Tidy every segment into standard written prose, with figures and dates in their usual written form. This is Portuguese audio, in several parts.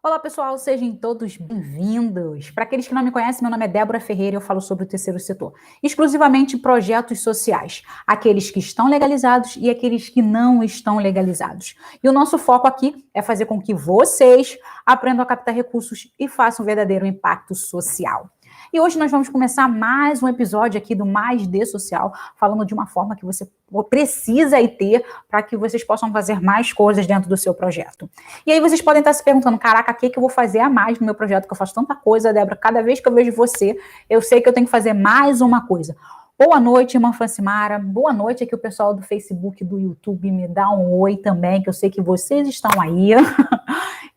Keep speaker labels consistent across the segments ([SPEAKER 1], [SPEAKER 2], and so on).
[SPEAKER 1] Olá, pessoal, sejam todos bem-vindos. Para aqueles que não me conhecem, meu nome é Débora Ferreira e eu falo sobre o terceiro setor, exclusivamente projetos sociais, aqueles que estão legalizados e aqueles que não estão legalizados. E o nosso foco aqui é fazer com que vocês aprendam a captar recursos e façam um verdadeiro impacto social. E hoje nós vamos começar mais um episódio aqui do Mais D Social, falando de uma forma que você precisa ter para que vocês possam fazer mais coisas dentro do seu projeto. E aí vocês podem estar se perguntando, caraca, o que eu vou fazer a mais no meu projeto, que eu faço tanta coisa, Débora, cada vez que eu vejo você, eu sei que eu tenho que fazer mais uma coisa. Boa noite, irmã Francimara. Boa noite aqui o pessoal do Facebook, do YouTube, me dá um oi também, que eu sei que vocês estão aí.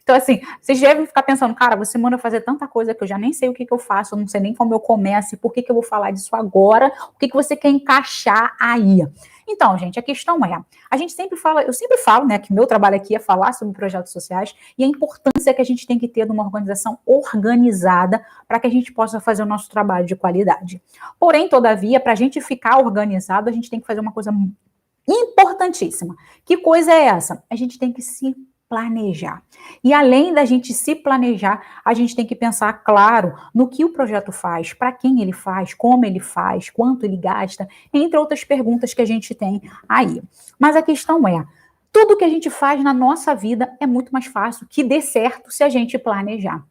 [SPEAKER 1] Então, assim, vocês devem ficar pensando, cara, você manda eu fazer tanta coisa que eu já nem sei o que eu faço, eu não sei nem como eu começo, e por que eu vou falar disso agora, o que você quer encaixar aí. Então, gente, a questão é, a gente sempre fala, eu sempre falo, né, que meu trabalho aqui é falar sobre projetos sociais e a importância que a gente tem que ter de uma organização organizada para que a gente possa fazer o nosso trabalho de qualidade. Porém, todavia, para a gente ficar organizado, a gente tem que fazer uma coisa importantíssima. Que coisa é essa? A gente tem que se planejar. E além da gente se planejar, a gente tem que pensar, claro, no que o projeto faz, para quem ele faz, como ele faz, quanto ele gasta, entre outras perguntas que a gente tem aí. Mas a questão é, tudo que a gente faz na nossa vida é muito mais fácil que dê certo se a gente planejar.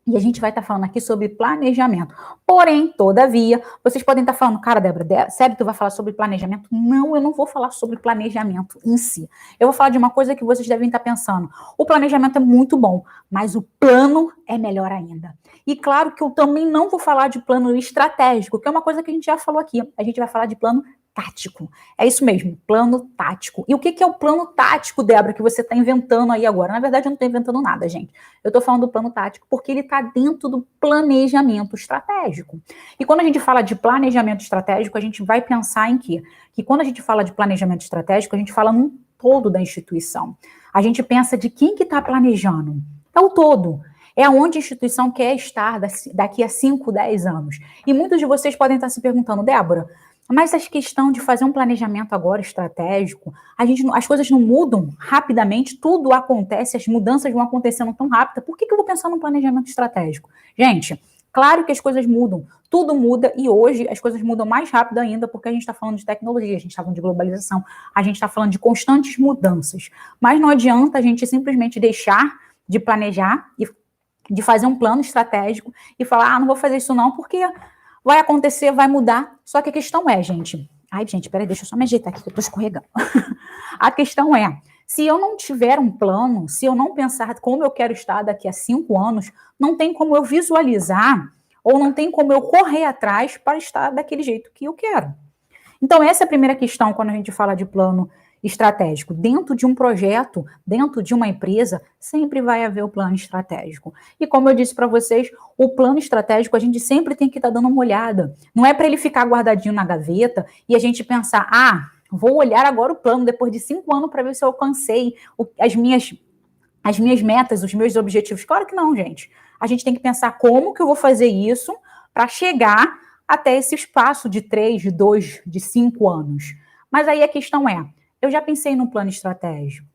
[SPEAKER 1] E a gente vai estar falando aqui sobre planejamento. Porém, todavia, vocês podem estar falando, cara, Débora, sério que tu vai falar sobre planejamento? Não, eu não vou falar sobre planejamento em si. Eu vou falar de uma coisa que vocês devem estar pensando. O planejamento é muito bom, mas o plano é melhor ainda. E claro que eu também não vou falar de plano estratégico, que é uma coisa que a gente já falou aqui. A gente vai falar de plano tático. É isso mesmo, plano tático. E o que é o plano tático, Débora, que você está inventando aí agora? Na verdade, eu não estou inventando nada, gente. Eu estou falando do plano tático porque ele está dentro do planejamento estratégico. E quando a gente fala de planejamento estratégico, a gente vai pensar em quê? Que quando a gente fala de planejamento estratégico, a gente fala num todo da instituição. A gente pensa de quem que está planejando. É o todo. É aonde a instituição quer estar daqui a 5, 10 anos. E muitos de vocês podem estar se perguntando, Débora, mas essa questão de fazer um planejamento agora estratégico, as coisas não mudam rapidamente, tudo acontece, as mudanças vão acontecendo tão rápido. Por que eu vou pensar num planejamento estratégico? Gente, claro que as coisas mudam, tudo muda e hoje as coisas mudam mais rápido ainda porque a gente está falando de tecnologia, a gente está falando de globalização, a gente está falando de constantes mudanças. Mas não adianta a gente simplesmente deixar de planejar e de fazer um plano estratégico e falar, não vou fazer isso não porque vai acontecer, vai mudar. Só que a questão é, gente... Ai, gente, peraí, deixa eu só me ajeitar aqui, que eu tô escorregando. A questão é, se eu não tiver um plano, se eu não pensar como eu quero estar daqui a 5 anos, não tem como eu visualizar ou não tem como eu correr atrás para estar daquele jeito que eu quero. Então, essa é a primeira questão quando a gente fala de plano estratégico. Dentro de um projeto, dentro de uma empresa, sempre vai haver o plano estratégico. E como eu disse para vocês, o plano estratégico a gente sempre tem que estar dando uma olhada. Não é para ele ficar guardadinho na gaveta e a gente pensar, vou olhar agora o plano depois de 5 anos para ver se eu alcancei as minhas metas, os meus objetivos. Claro que não, gente. A gente tem que pensar como que eu vou fazer isso para chegar até esse espaço de 3, de 2, de 5 anos. Mas aí a questão é, eu já pensei num plano estratégico,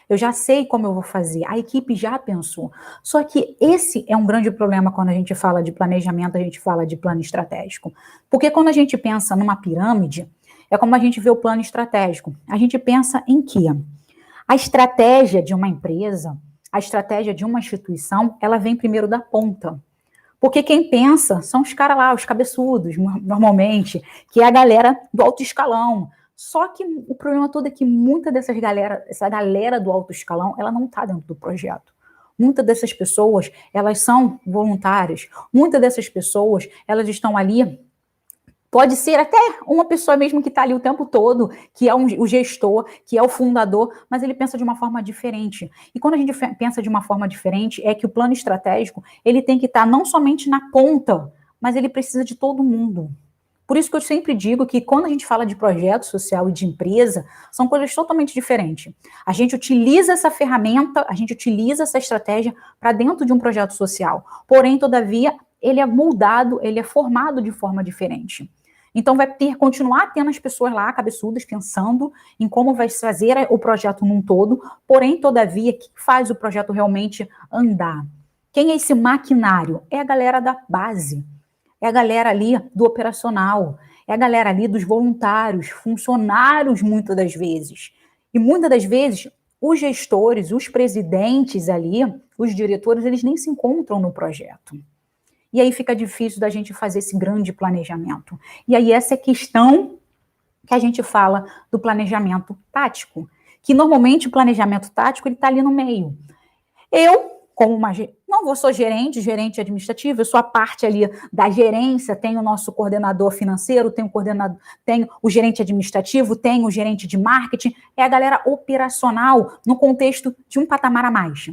[SPEAKER 1] eu já sei como eu vou fazer, a equipe já pensou. Só que esse é um grande problema quando a gente fala de planejamento, a gente fala de plano estratégico. Porque quando a gente pensa numa pirâmide, é como a gente vê o plano estratégico. A gente pensa em quê? A estratégia de uma empresa, a estratégia de uma instituição, ela vem primeiro da ponta. Porque quem pensa são os caras lá, os cabeçudos, normalmente, que é a galera do alto escalão. Só que o problema todo é que muita essa galera do alto escalão, ela não está dentro do projeto. Muitas dessas pessoas, elas são voluntárias. Muitas dessas pessoas, elas estão ali. Pode ser até uma pessoa mesmo que está ali o tempo todo, que é o gestor, que é o fundador, mas ele pensa de uma forma diferente. E quando a gente pensa de uma forma diferente, é que o plano estratégico, ele tem que estar não somente na ponta, mas ele precisa de todo mundo. Por isso que eu sempre digo que quando a gente fala de projeto social e de empresa, são coisas totalmente diferentes. A gente utiliza essa ferramenta, a gente utiliza essa estratégia para dentro de um projeto social. Porém, todavia, ele é moldado, ele é formado de forma diferente. Então, vai continuar tendo as pessoas lá, cabeçudas, pensando em como vai se fazer o projeto num todo, porém, todavia, o que faz o projeto realmente andar? Quem é esse maquinário? É a galera da base, é a galera ali do operacional, é a galera ali dos voluntários, funcionários, muitas das vezes. E muitas das vezes, os gestores, os presidentes ali, os diretores, eles nem se encontram no projeto. E aí fica difícil da gente fazer esse grande planejamento. E aí essa é a questão que a gente fala do planejamento tático, que normalmente o planejamento tático ele está ali no meio. Eu, como não sou gerente administrativo, eu sou a parte ali da gerência, tenho o nosso coordenador financeiro, tenho o gerente administrativo, tenho o gerente de marketing, é a galera operacional no contexto de um patamar a mais.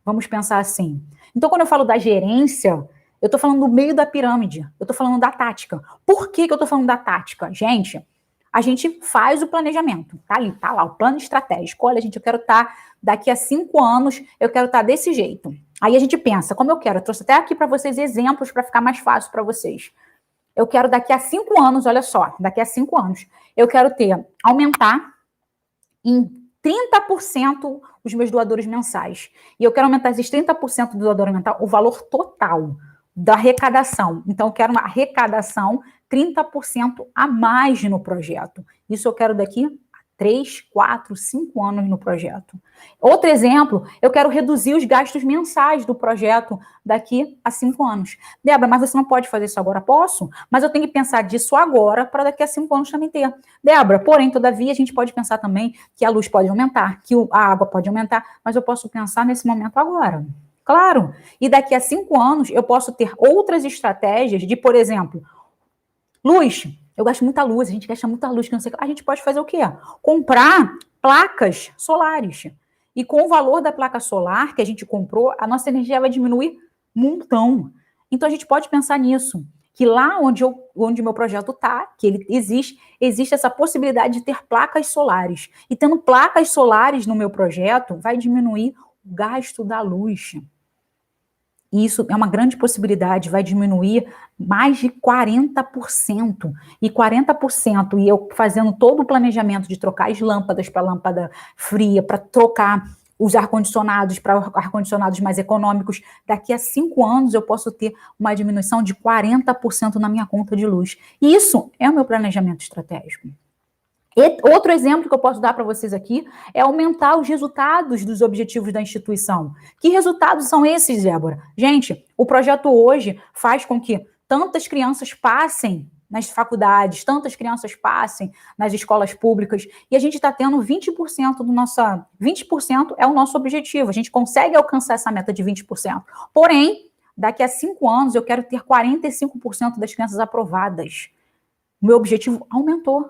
[SPEAKER 1] Vamos pensar assim. Então, quando eu falo da gerência, eu estou falando do meio da pirâmide, eu estou falando da tática. Por que eu estou falando da tática? Gente, a gente faz o planejamento, tá ali, tá lá, o plano estratégico. Olha, gente, eu quero estar daqui a 5 anos, eu quero estar desse jeito. Aí a gente pensa, como eu quero, eu trouxe até aqui para vocês exemplos para ficar mais fácil para vocês. Eu quero daqui a 5 anos, olha só, daqui a 5 anos, eu quero aumentar em 30% os meus doadores mensais. E eu quero aumentar esses 30% do doador mental, o valor total da arrecadação. Então, eu quero uma arrecadação 30% a mais no projeto. Isso eu quero daqui a 3, 4, 5 anos no projeto. Outro exemplo, eu quero reduzir os gastos mensais do projeto daqui a 5 anos. Débora, mas você não pode fazer isso agora? Posso, mas eu tenho que pensar disso agora para daqui a 5 anos também ter. Débora, porém, todavia, a gente pode pensar também que a luz pode aumentar, que a água pode aumentar, mas eu posso pensar nesse momento agora. Claro, e daqui a 5 anos eu posso ter outras estratégias de, por exemplo, luz. Eu gasto muita luz, a gente gasta muita luz, que não sei, a gente pode fazer o quê? Comprar placas solares. E com o valor da placa solar que a gente comprou, a nossa energia vai diminuir um montão. Então a gente pode pensar nisso, que lá onde o meu projeto está, que ele existe essa possibilidade de ter placas solares. E tendo placas solares no meu projeto, vai diminuir o gasto da luz. E isso é uma grande possibilidade, vai diminuir mais de 40%. E 40%, e eu fazendo todo o planejamento de trocar as lâmpadas para lâmpada fria, para trocar os ar-condicionados para ar-condicionados mais econômicos, daqui a 5 anos eu posso ter uma diminuição de 40% na minha conta de luz. E isso é o meu planejamento estratégico. E outro exemplo que eu posso dar para vocês aqui é aumentar os resultados dos objetivos da instituição. Que resultados são esses, Débora? Gente, o projeto hoje faz com que tantas crianças passem nas faculdades, tantas crianças passem nas escolas públicas, e a gente está tendo 20% do nosso... 20% é o nosso objetivo, a gente consegue alcançar essa meta de 20%. Porém, daqui a 5 anos eu quero ter 45% das crianças aprovadas. O meu objetivo aumentou.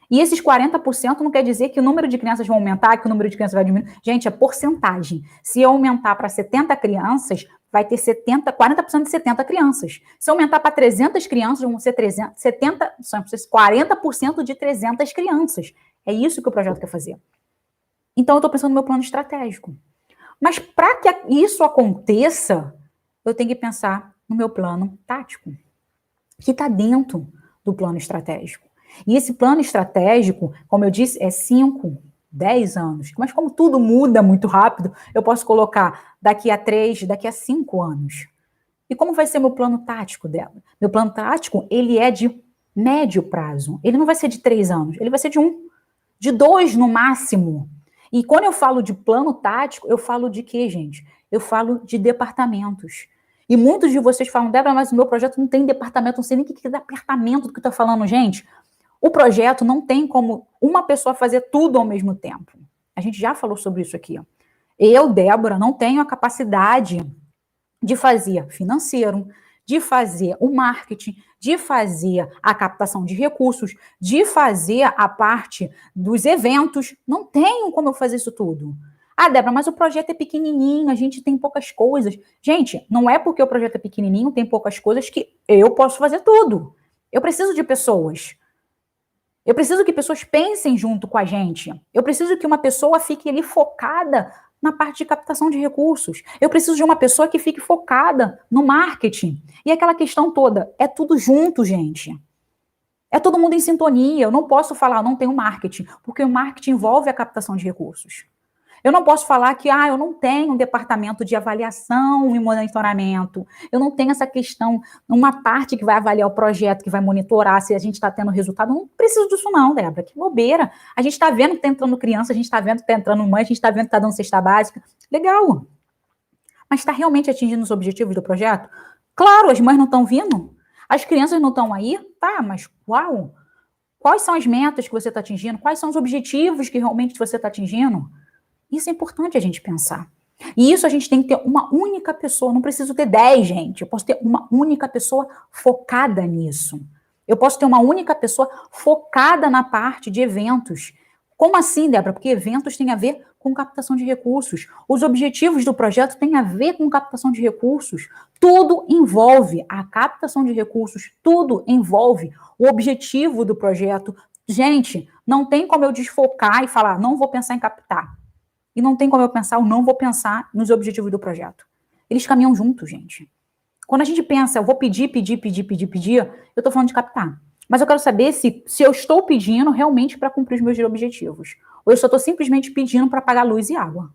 [SPEAKER 1] E esses 40% não quer dizer que o número de crianças vai aumentar, que o número de crianças vai diminuir. Gente, é porcentagem. Se eu aumentar para 70 crianças, vai ter 40% de 70 crianças. Se eu aumentar para 300 crianças, vão ser 40% de 300 crianças. É isso que o projeto quer fazer. Então, eu estou pensando no meu plano estratégico. Mas para que isso aconteça, eu tenho que pensar no meu plano tático, que está dentro do plano estratégico. E esse plano estratégico, como eu disse, é 5, 10 anos. Mas como tudo muda muito rápido, eu posso colocar daqui a 3, daqui a 5 anos. E como vai ser meu plano tático dela? Meu plano tático, ele é de médio prazo. Ele não vai ser de 3 anos, ele vai ser de 1, de 2 no máximo. E quando eu falo de plano tático, eu falo de quê, gente? Eu falo de departamentos. E muitos de vocês falam, Débora, mas o meu projeto não tem departamento, não sei nem o que é departamento do que está falando, gente. O projeto não tem como uma pessoa fazer tudo ao mesmo tempo. A gente já falou sobre isso aqui. Eu, Débora, não tenho a capacidade de fazer financeiro, de fazer o marketing, de fazer a captação de recursos, de fazer a parte dos eventos. Não tenho como eu fazer isso tudo. Ah, Débora, mas o projeto é pequenininho, a gente tem poucas coisas. Gente, não é porque o projeto é pequenininho, tem poucas coisas, que eu posso fazer tudo. Eu preciso de pessoas. Eu preciso que pessoas pensem junto com a gente. Eu preciso que uma pessoa fique ali focada na parte de captação de recursos. Eu preciso de uma pessoa que fique focada no marketing. E aquela questão toda, é tudo junto, gente. É todo mundo em sintonia. Eu não posso falar, não tenho marketing, porque o marketing envolve a captação de recursos. Eu não posso falar que eu não tenho um departamento de avaliação e monitoramento. Eu não tenho essa questão, uma parte que vai avaliar o projeto, que vai monitorar se a gente está tendo resultado. Eu não preciso disso não, Débora, que bobeira. A gente está vendo que está entrando criança, a gente está vendo que está entrando mãe, a gente está vendo que está dando cesta básica. Legal. Mas está realmente atingindo os objetivos do projeto? Claro, as mães não estão vindo. As crianças não estão aí? Tá, mas uau! Quais são as metas que você está atingindo? Quais são os objetivos que realmente você está atingindo? Isso é importante a gente pensar. E isso a gente tem que ter uma única pessoa, não preciso ter 10, gente. Eu posso ter uma única pessoa focada nisso. Eu posso ter uma única pessoa focada na parte de eventos. Como assim, Débora? Porque eventos têm a ver com captação de recursos. Os objetivos do projeto têm a ver com captação de recursos. Tudo envolve a captação de recursos, tudo envolve o objetivo do projeto. Gente, não tem como eu desfocar e falar, não vou pensar em captar. E não tem como eu pensar, eu não vou pensar nos objetivos do projeto. Eles caminham juntos, gente. Quando a gente pensa, eu vou pedir, eu estou falando de captar. Mas eu quero saber se eu estou pedindo realmente para cumprir os meus objetivos. Ou eu só estou simplesmente pedindo para pagar luz e água.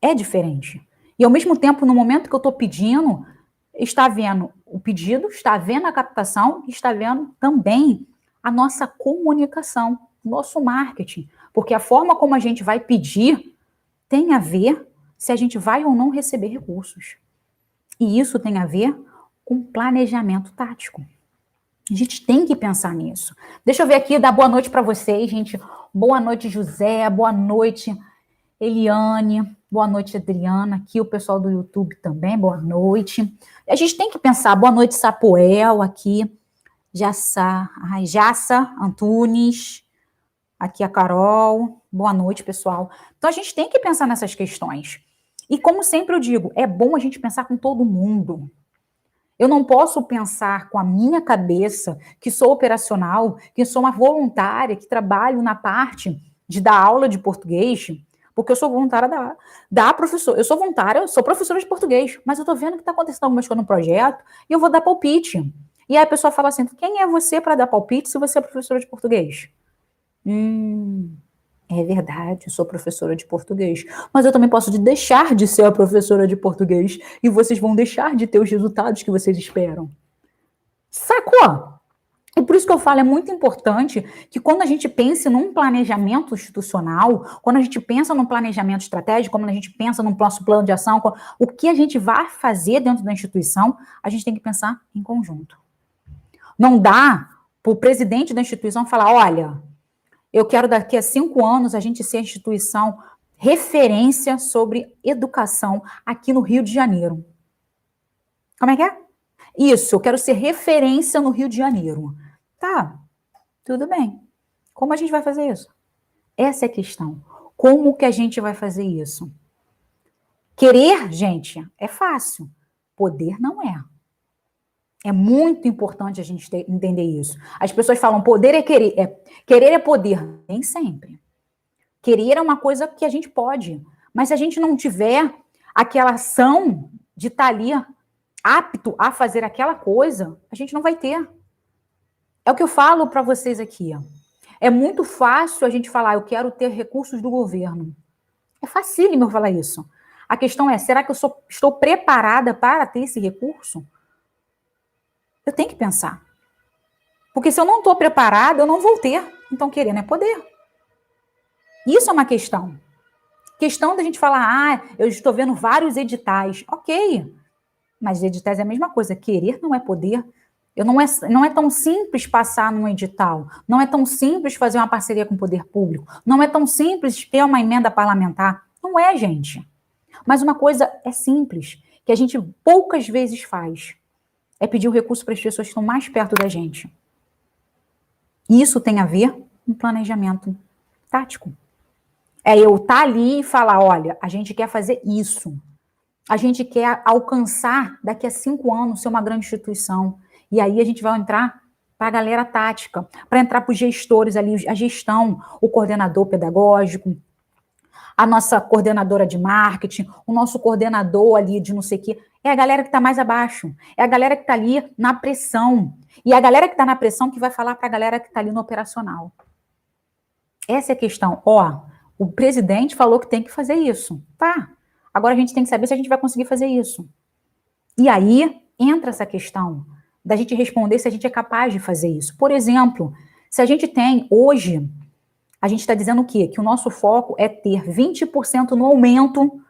[SPEAKER 1] É diferente. E ao mesmo tempo, no momento que eu estou pedindo, está vendo o pedido, está vendo a captação, está vendo também a nossa comunicação, nosso marketing. Porque a forma como a gente vai pedir tem a ver se a gente vai ou não receber recursos. E isso tem a ver com planejamento tático. A gente tem que pensar nisso. Deixa eu ver aqui, dar boa noite para vocês, gente. Boa noite, José. Boa noite, Eliane. Boa noite, Adriana. Aqui o pessoal do YouTube também. Boa noite. A gente tem que pensar. Boa noite, Sapoel. Aqui. Jassa Antunes. Aqui a Carol. Boa noite, pessoal. Então, a gente tem que pensar nessas questões. E como sempre eu digo, é bom a gente pensar com todo mundo. Eu não posso pensar com a minha cabeça, que sou operacional, que sou uma voluntária, que trabalho na parte de dar aula de português, porque eu sou voluntária da professora. Eu sou voluntária, eu sou professora de português, mas eu estou vendo que está acontecendo algumas coisas no projeto e eu vou dar palpite. E aí a pessoa fala assim, quem é você para dar palpite se você é professora de português? É verdade, eu sou professora de português, mas eu também posso deixar de ser a professora de português e vocês vão deixar de ter os resultados que vocês esperam. Sacou? E por isso que eu falo, é muito importante que quando a gente pense num planejamento institucional, quando a gente pensa num planejamento estratégico, quando a gente pensa num nosso plano de ação, o que a gente vai fazer dentro da instituição, a gente tem que pensar em conjunto. Não dá para o presidente da instituição falar, olha, eu quero daqui a 5 anos a gente ser a instituição referência sobre educação aqui no Rio de Janeiro. Como é que é? Isso, eu quero ser referência no Rio de Janeiro. Tá, tudo bem. Como a gente vai fazer isso? Essa é a questão. Como que a gente vai fazer isso? Querer, gente, é fácil. Poder não é. É muito importante a gente entender isso. As pessoas falam, poder é querer. Querer é poder. Nem sempre. Querer é uma coisa que a gente pode. Mas se a gente não tiver aquela ação de estar ali apto a fazer aquela coisa, a gente não vai ter. É o que eu falo para vocês aqui. É muito fácil a gente falar, eu quero ter recursos do governo. É facílimo eu falar isso. A questão é, será que eu estou preparada para ter esse recurso? Eu tenho que pensar. Porque se eu não estou preparada, eu não vou ter. Então, querer não é poder. Isso é uma questão. Questão da gente falar, eu estou vendo vários editais. Ok, mas editais é a mesma coisa. Querer não é poder. Não é tão simples passar num edital. Não é tão simples fazer uma parceria com o poder público. Não é tão simples ter uma emenda parlamentar. Não é, gente. Mas uma coisa é simples, que a gente poucas vezes faz. É pedir o recurso para as pessoas que estão mais perto da gente. Isso tem a ver com planejamento tático. É eu estar ali e falar, olha, a gente quer fazer isso. A gente quer alcançar, daqui a 5 anos, ser uma grande instituição. E aí a gente vai entrar para a galera tática, para entrar para os gestores ali, a gestão, o coordenador pedagógico, a nossa coordenadora de marketing, o nosso coordenador ali de não sei o quê. É a galera que está mais abaixo. É a galera que está ali na pressão. E é a galera que está na pressão que vai falar para a galera que está ali no operacional. Essa é a questão. Ó, o presidente falou que tem que fazer isso. Tá. Agora a gente tem que saber se a gente vai conseguir fazer isso. E aí entra essa questão da gente responder se a gente é capaz de fazer isso. Por exemplo, se a gente tem hoje, a gente está dizendo o quê? Que o nosso foco é ter 20% no aumento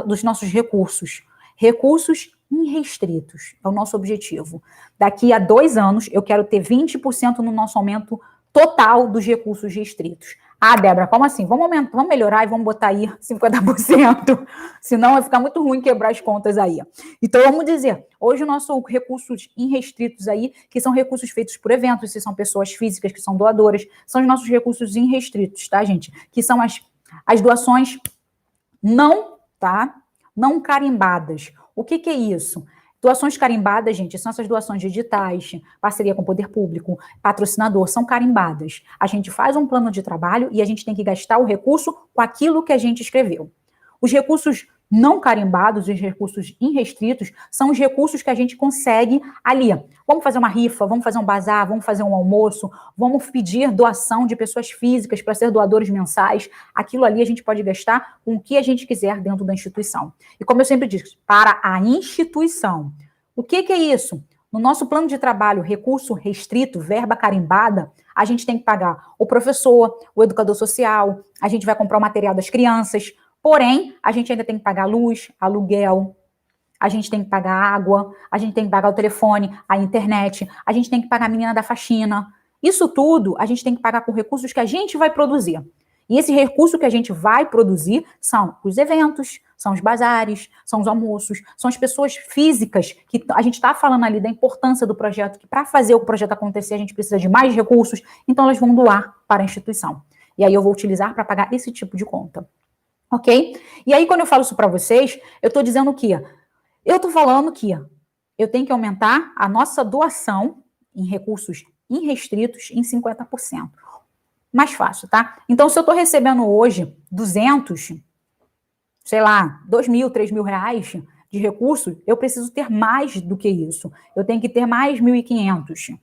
[SPEAKER 1] dos nossos recursos. Recursos irrestritos, é o nosso objetivo. Daqui a 2 anos, eu quero ter 20% no nosso aumento total dos recursos restritos. Ah, Débora, como assim? Vamos melhorar e vamos botar aí 50%, senão vai ficar muito ruim quebrar as contas aí. Então, vamos dizer, hoje o nosso recursos irrestritos aí, que são recursos feitos por eventos, se são pessoas físicas que são doadoras, são os nossos recursos irrestritos, tá, gente? Que são as doações não carimbadas. O que é isso? Doações carimbadas, gente, são essas doações digitais, parceria com o poder público, patrocinador, são carimbadas. A gente faz um plano de trabalho e a gente tem que gastar o recurso com aquilo que a gente escreveu. Os recursos não carimbados, os recursos irrestritos, são os recursos que a gente consegue ali. Vamos fazer uma rifa, vamos fazer um bazar, vamos fazer um almoço, vamos pedir doação de pessoas físicas para ser doadores mensais. Aquilo ali a gente pode gastar com o que a gente quiser dentro da instituição. E como eu sempre disse, para a instituição. O que é isso? No nosso plano de trabalho, recurso restrito, verba carimbada, a gente tem que pagar o professor, o educador social, a gente vai comprar o material das crianças. Porém, a gente ainda tem que pagar luz, aluguel, a gente tem que pagar água, a gente tem que pagar o telefone, a internet, a gente tem que pagar a menina da faxina. Isso tudo a gente tem que pagar com recursos que a gente vai produzir. E esse recurso que a gente vai produzir são os eventos, são os bazares, são os almoços, são as pessoas físicas que a gente está falando ali da importância do projeto, que para fazer o projeto acontecer a gente precisa de mais recursos, então elas vão doar para a instituição. E aí eu vou utilizar para pagar esse tipo de conta. Ok? E aí, quando eu falo isso para vocês, eu estou dizendo o quê? Eu estou falando que eu tenho que aumentar a nossa doação em recursos irrestritos em 50%. Mais fácil, tá? Então, se eu estou recebendo hoje 200, sei lá, 2.000, 3.000 reais de recurso, eu preciso ter mais do que isso. Eu tenho que ter mais 1.500.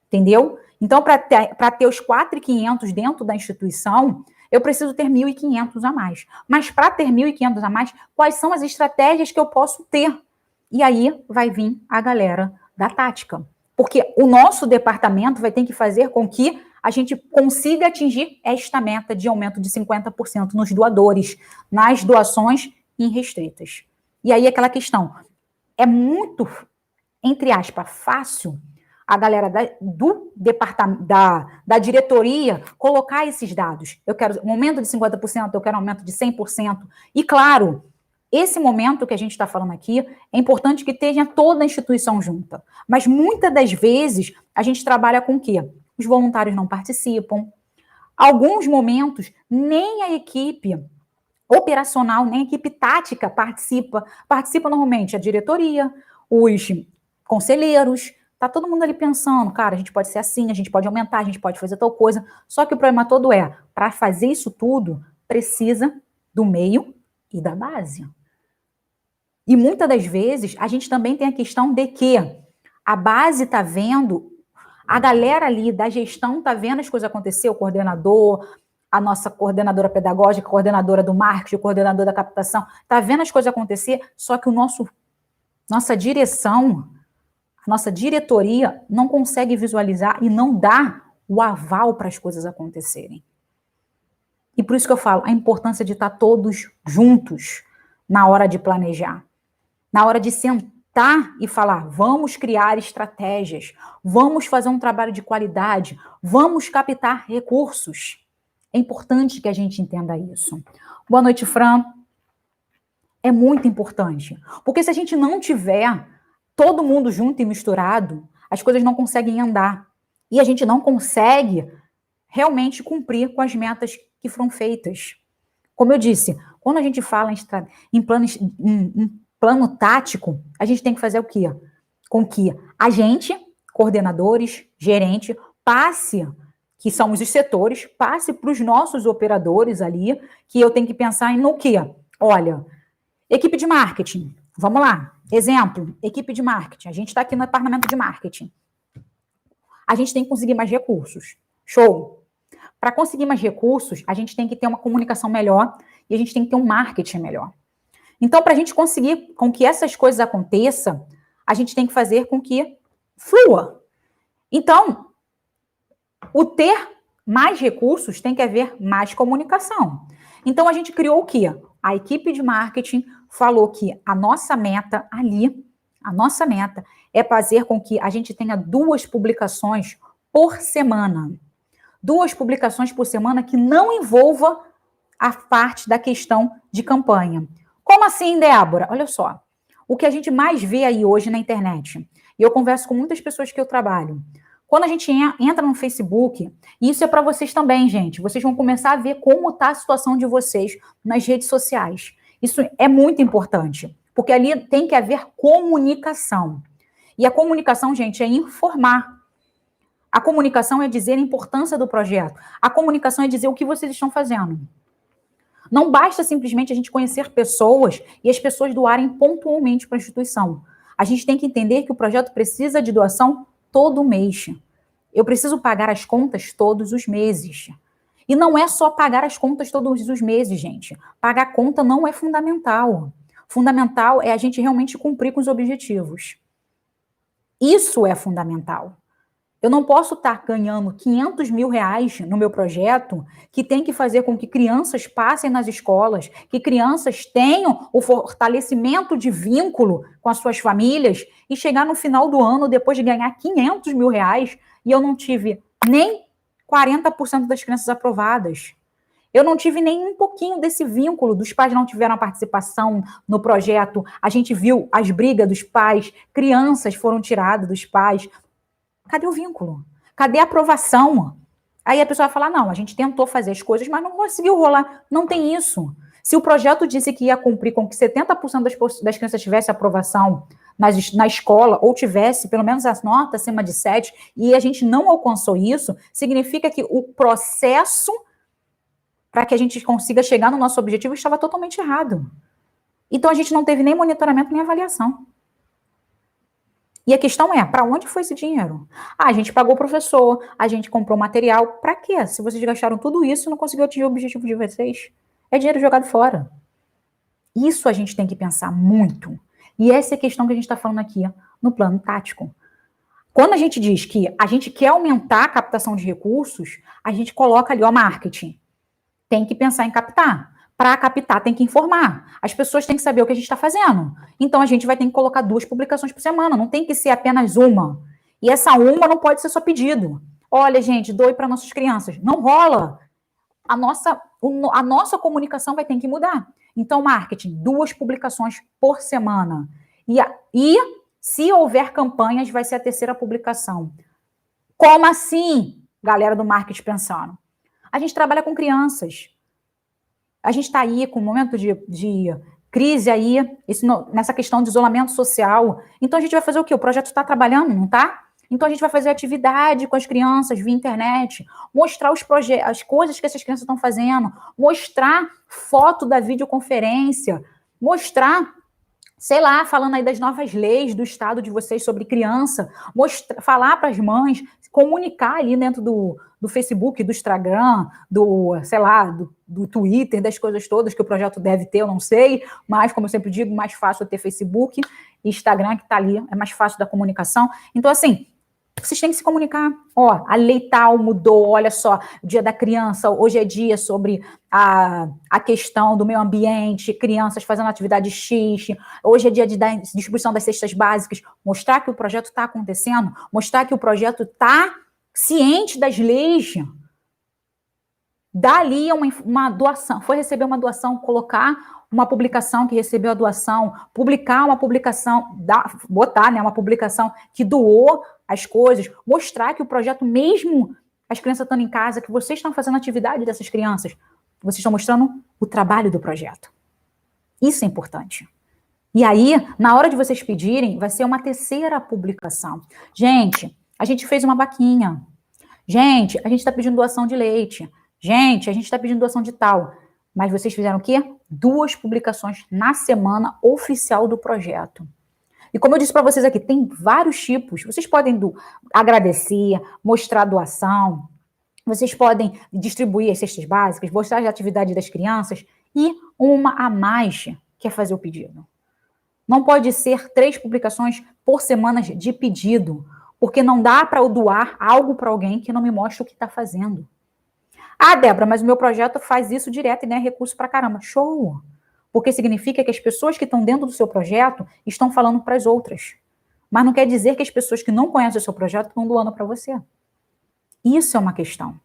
[SPEAKER 1] Entendeu? Então, para ter os 4.500 dentro da instituição, eu preciso ter 1.500 a mais. Mas para ter 1.500 a mais, quais são as estratégias que eu posso ter? E aí vai vir a galera da tática. Porque o nosso departamento vai ter que fazer com que a gente consiga atingir esta meta de aumento de 50% nos doadores, nas doações irrestritas. E aí aquela questão, é muito, entre aspas, fácil a galera do departamento, da diretoria, colocar esses dados. Eu quero um aumento de 50%, eu quero um aumento de 100%. E, claro, esse momento que a gente está falando aqui, é importante que tenha toda a instituição junta. Mas, muitas das vezes, a gente trabalha com o quê? Os voluntários não participam. Alguns momentos, nem a equipe operacional, nem a equipe tática participa. Participa normalmente a diretoria, os conselheiros. Tá todo mundo ali pensando, cara, a gente pode ser assim, a gente pode aumentar, a gente pode fazer tal coisa. Só que o problema todo é, para fazer isso tudo, precisa do meio e da base. E muitas das vezes, a gente também tem a questão de que a base tá vendo, a galera ali da gestão tá vendo as coisas acontecer, o coordenador, a nossa coordenadora pedagógica, a coordenadora do marketing, o coordenador da captação, tá vendo as coisas acontecer, só que nossa direção, nossa diretoria não consegue visualizar e não dá o aval para as coisas acontecerem. E por isso que eu falo, a importância de estar todos juntos na hora de planejar, na hora de sentar e falar, vamos criar estratégias, vamos fazer um trabalho de qualidade, vamos captar recursos. É importante que a gente entenda isso. Boa noite, Fran. É muito importante, porque se a gente não tiver todo mundo junto e misturado, as coisas não conseguem andar. E a gente não consegue realmente cumprir com as metas que foram feitas. Como eu disse, quando a gente fala em plano tático, a gente tem que fazer o quê? Com que a gente, coordenadores, gerente, passe que são os setores, passe para os nossos operadores ali, que eu tenho que pensar em no quê? Olha, equipe de marketing, vamos lá. Exemplo, equipe de marketing. A gente está aqui no departamento de marketing. A gente tem que conseguir mais recursos. Show! Para conseguir mais recursos, a gente tem que ter uma comunicação melhor e a gente tem que ter um marketing melhor. Então, para a gente conseguir com que essas coisas aconteçam, a gente tem que fazer com que flua. Então, o ter mais recursos tem que haver mais comunicação. Então, a gente criou o quê? A equipe de marketing falou que a nossa meta ali, a nossa meta é fazer com que a gente tenha 2 publicações por semana. 2 publicações por semana que não envolva a parte da questão de campanha. Como assim, Débora? Olha só, o que a gente mais vê aí hoje na internet, e eu converso com muitas pessoas que eu trabalho, quando a gente entra no Facebook, e isso é para vocês também, gente, vocês vão começar a ver como está a situação de vocês nas redes sociais. Isso é muito importante, porque ali tem que haver comunicação. E a comunicação, gente, é informar. A comunicação é dizer a importância do projeto. A comunicação é dizer o que vocês estão fazendo. Não basta simplesmente a gente conhecer pessoas e as pessoas doarem pontualmente para a instituição. A gente tem que entender que o projeto precisa de doação todo mês. Eu preciso pagar as contas todos os meses. E não é só pagar as contas todos os meses, gente. Pagar a conta não é fundamental. Fundamental é a gente realmente cumprir com os objetivos. Isso é fundamental. Eu não posso estar ganhando 500 mil reais no meu projeto que tem que fazer com que crianças passem nas escolas, que crianças tenham o fortalecimento de vínculo com as suas famílias e chegar no final do ano, depois de ganhar 500 mil reais, e eu não tive nem 40% das crianças aprovadas. Eu não tive nem um pouquinho desse vínculo, dos pais não tiveram participação no projeto, a gente viu as brigas dos pais, crianças foram tiradas dos pais. Cadê o vínculo? Cadê a aprovação? Aí a pessoa vai falar, não, a gente tentou fazer as coisas, mas não conseguiu rolar. Não tem isso. Se o projeto disse que ia cumprir com que 70% das crianças tivesse aprovação na escola, ou tivesse pelo menos as notas acima de 7, e a gente não alcançou isso, significa que o processo para que a gente consiga chegar no nosso objetivo estava totalmente errado. Então a gente não teve nem monitoramento nem avaliação. E a questão é, para onde foi esse dinheiro? Ah, a gente pagou o professor, a gente comprou material. Para quê? Se vocês gastaram tudo isso e não conseguiu atingir o objetivo de vocês, é dinheiro jogado fora. Isso a gente tem que pensar muito. E essa é a questão que a gente está falando aqui no plano tático. Quando a gente diz que a gente quer aumentar a captação de recursos, a gente coloca ali, ó, marketing. Tem que pensar em captar. Para captar, tem que informar. As pessoas têm que saber o que a gente está fazendo. Então, a gente vai ter que colocar 2 publicações por semana. Não tem que ser apenas uma. E essa uma não pode ser só pedido. Olha, gente, doe para nossas crianças. Não rola. A nossa comunicação vai ter que mudar. Então, marketing, 2 publicações por semana. E se houver campanhas, vai ser a 3ª publicação. Como assim, galera do marketing pensando? A gente trabalha com crianças. A gente está aí com um momento de crise aí, nessa questão de isolamento social. Então, a gente vai fazer o quê? O projeto está trabalhando, não está? Então, a gente vai fazer atividade com as crianças via internet, mostrar as coisas que essas crianças estão fazendo, mostrar foto da videoconferência, mostrar, sei lá, falando aí das novas leis do estado de vocês sobre criança, falar para as mães, comunicar ali dentro do Facebook, do Instagram, sei lá, do Twitter, das coisas todas que o projeto deve ter, eu não sei, mas, como eu sempre digo, mais fácil é ter Facebook e Instagram, que está ali, é mais fácil da comunicação. Então, assim, vocês têm que se comunicar. Ó, a lei tal mudou, olha só, dia da criança, hoje é dia sobre a questão do meio ambiente, crianças fazendo atividade X, hoje é dia de distribuição das cestas básicas, mostrar que o projeto está acontecendo, mostrar que o projeto está ciente das leis. Dali uma doação, foi receber uma doação, colocar uma publicação que recebeu a doação, publicar uma publicação, botar, né, uma publicação que doou as coisas, mostrar que o projeto, mesmo as crianças estando em casa, que vocês estão fazendo atividade dessas crianças, vocês estão mostrando o trabalho do projeto. Isso é importante. E aí, na hora de vocês pedirem, vai ser uma 3ª publicação. Gente, a gente fez uma vaquinha. Gente, a gente está pedindo doação de leite. Gente, a gente está pedindo doação de tal. Mas vocês fizeram o quê? 2 publicações na semana oficial do projeto. E como eu disse para vocês aqui, tem vários tipos. Vocês podem agradecer, mostrar doação, vocês podem distribuir as cestas básicas, mostrar a atividade das crianças e uma a mais, que é fazer o pedido. Não pode ser 3 publicações por semana de pedido, porque não dá para eu doar algo para alguém que não me mostra o que está fazendo. Ah, Débora, mas o meu projeto faz isso direto e ganha recurso para caramba. Show! Porque significa que as pessoas que estão dentro do seu projeto estão falando para as outras. Mas não quer dizer que as pessoas que não conhecem o seu projeto estão doando para você. Isso é uma questão.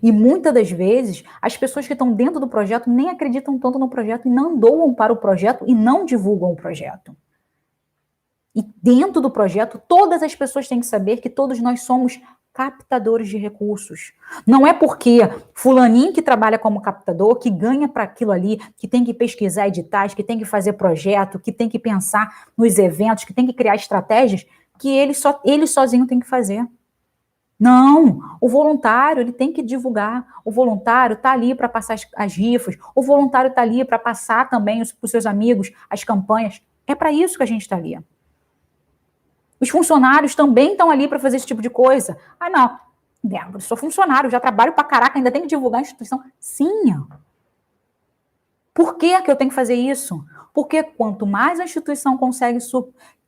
[SPEAKER 1] E muitas das vezes, as pessoas que estão dentro do projeto nem acreditam tanto no projeto e não doam para o projeto e não divulgam o projeto. E dentro do projeto, todas as pessoas têm que saber que todos nós somos captadores de recursos. Não é porque fulaninho que trabalha como captador, que ganha para aquilo ali, que tem que pesquisar editais, que tem que fazer projeto, que tem que pensar nos eventos, que tem que criar estratégias, que ele sozinho tem que fazer. Não, o voluntário ele tem que divulgar, o voluntário está ali para passar as rifas, o voluntário está ali para passar também para os seus amigos as campanhas. É para isso que a gente está ali. Os funcionários também estão ali para fazer esse tipo de coisa. Ah, não, eu sou funcionário, já trabalho para caraca, ainda tenho que divulgar a instituição. Sim. Por que eu tenho que fazer isso? Porque quanto mais a instituição consegue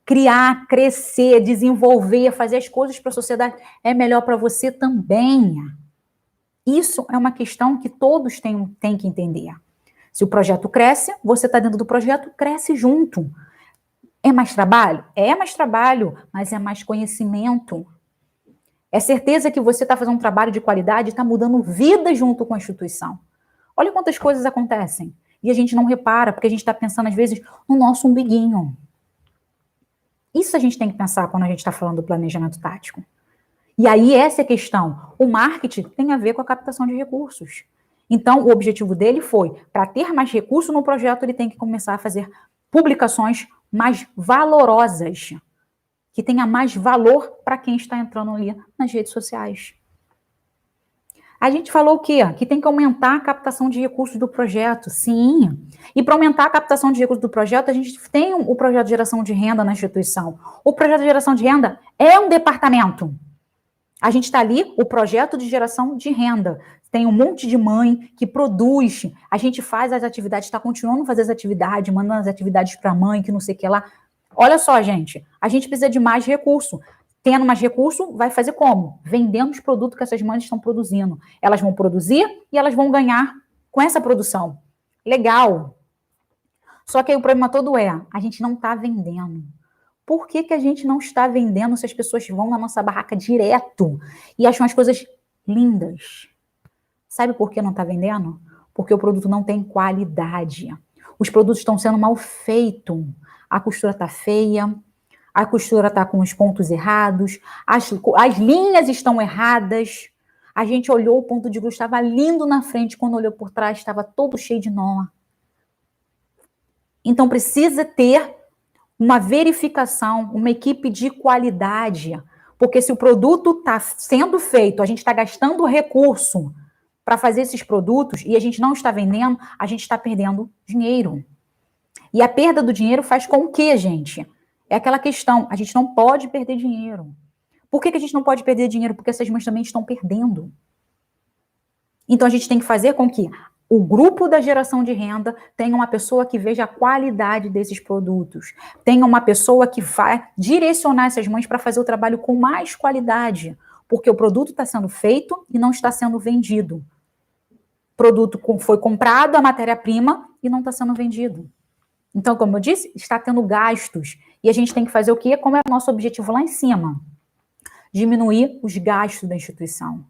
[SPEAKER 1] criar, crescer, desenvolver, fazer as coisas para a sociedade, é melhor para você também. Isso é uma questão que todos têm que entender. Se o projeto cresce, você está dentro do projeto, cresce junto. É mais trabalho? É mais trabalho, mas é mais conhecimento. É certeza que você está fazendo um trabalho de qualidade e está mudando vida junto com a instituição. Olha quantas coisas acontecem. E a gente não repara, porque a gente está pensando, às vezes, no nosso umbiguinho. Isso a gente tem que pensar quando a gente está falando do planejamento tático. E aí, essa é a questão. O marketing tem a ver com a captação de recursos. Então, o objetivo dele foi, para ter mais recurso no projeto, ele tem que começar a fazer publicações mais valorosas, que tenha mais valor para quem está entrando ali nas redes sociais. A gente falou o quê? Que tem que aumentar a captação de recursos do projeto. Sim. E para aumentar a captação de recursos do projeto, a gente tem o projeto de geração de renda na instituição. O projeto de geração de renda é um departamento. A gente está ali, o projeto de geração de renda. Tem um monte de mãe que produz, a gente faz as atividades, está continuando a fazer as atividades, mandando as atividades para a mãe, que não sei o que lá. Olha só, gente, a gente precisa de mais recurso. Tendo mais recurso, vai fazer como? Vendendo os produtos que essas mães estão produzindo. Elas vão produzir e elas vão ganhar com essa produção. Legal. Só que aí o problema todo é, a gente não está vendendo. Por que a gente não está vendendo se as pessoas vão na nossa barraca direto e acham as coisas lindas? Sabe por que não está vendendo? Porque o produto não tem qualidade. Os produtos estão sendo mal feitos. A costura está feia, a costura está com os pontos errados, as linhas estão erradas. A gente olhou, o ponto de luz estava lindo na frente, quando olhou por trás estava todo cheio de nó. Então precisa ter uma verificação, uma equipe de qualidade, porque se o produto está sendo feito, a gente está gastando recurso para fazer esses produtos e a gente não está vendendo, a gente está perdendo dinheiro. E a perda do dinheiro faz com que, gente? É aquela questão, a gente não pode perder dinheiro. Por que a gente não pode perder dinheiro? Porque essas mães também estão perdendo. Então a gente tem que fazer com que o grupo da geração de renda tenha uma pessoa que veja a qualidade desses produtos, tenha uma pessoa que vai direcionar essas mães para fazer o trabalho com mais qualidade, porque o produto está sendo feito e não está sendo vendido. O produto foi comprado, a matéria-prima, e não está sendo vendido. Então, como eu disse, está tendo gastos. E a gente tem que fazer o quê? Como é o nosso objetivo lá em cima? Diminuir os gastos da instituição.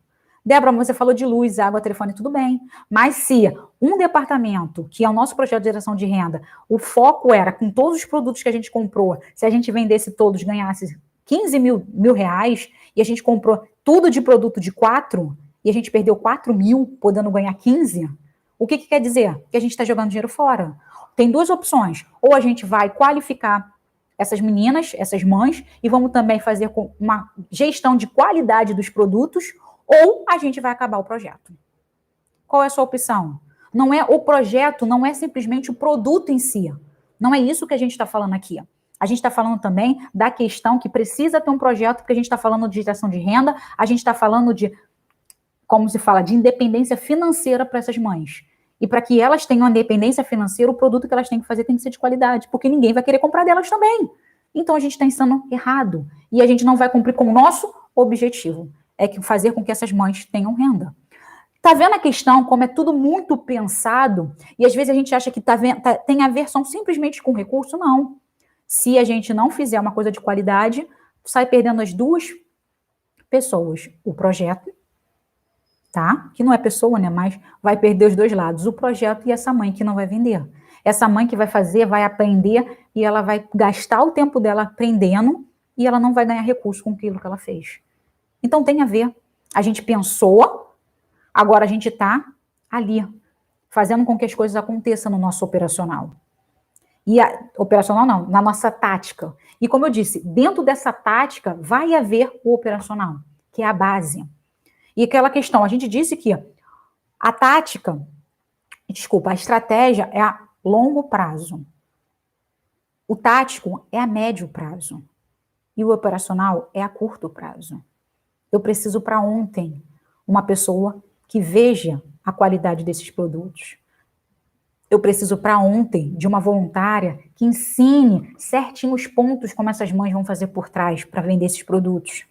[SPEAKER 1] Débora, você falou de luz, água, telefone, tudo bem. Mas se um departamento, que é o nosso projeto de geração de renda, o foco era, com todos os produtos que a gente comprou, se a gente vendesse todos, ganhasse 15 mil reais, e a gente comprou tudo de produto de 4, e a gente perdeu 4 mil, podendo ganhar 15, o que quer dizer? Que a gente está jogando dinheiro fora. Tem 2 opções. Ou a gente vai qualificar essas meninas, essas mães, e vamos também fazer com uma gestão de qualidade dos produtos, ou a gente vai acabar o projeto. Qual é a sua opção? Não é o projeto, não é simplesmente o produto em si. Não é isso que a gente está falando aqui. A gente está falando também da questão que precisa ter um projeto, porque a gente está falando de geração de renda, a gente está falando de, como se fala, de independência financeira para essas mães. E para que elas tenham independência financeira, o produto que elas têm que fazer tem que ser de qualidade, porque ninguém vai querer comprar delas também. Então a gente está ensinando errado. E a gente não vai cumprir com o nosso objetivo, é que fazer com que essas mães tenham renda. Tá vendo a questão, como é tudo muito pensado, e às vezes a gente acha que tem aversão simplesmente com recurso? Não. Se a gente não fizer uma coisa de qualidade, sai perdendo as duas pessoas. O projeto, tá? Que não é pessoa, né? Mas vai perder os dois lados. O projeto e essa mãe que não vai vender. Essa mãe que vai fazer, vai aprender, e ela vai gastar o tempo dela aprendendo, e ela não vai ganhar recurso com aquilo que ela fez. Então tem a ver. A gente pensou, agora a gente está ali, fazendo com que as coisas aconteçam no nosso operacional. Operacional não, na nossa tática. E como eu disse, dentro dessa tática vai haver o operacional, que é a base. E aquela questão, a gente disse que a tática, a estratégia é a longo prazo. O tático é a médio prazo. E o operacional é a curto prazo. Eu preciso para ontem uma pessoa que veja a qualidade desses produtos. Eu preciso para ontem de uma voluntária que ensine certinho os pontos como essas mães vão fazer por trás para vender esses produtos.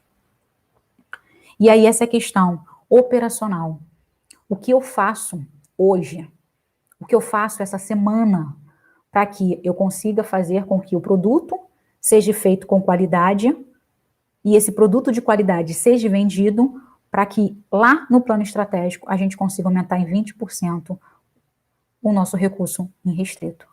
[SPEAKER 1] E aí essa é a questão operacional. O que eu faço hoje? O que eu faço essa semana para que eu consiga fazer com que o produto seja feito com qualidade e esse produto de qualidade seja vendido para que lá no plano estratégico a gente consiga aumentar em 20% o nosso recurso em restrito.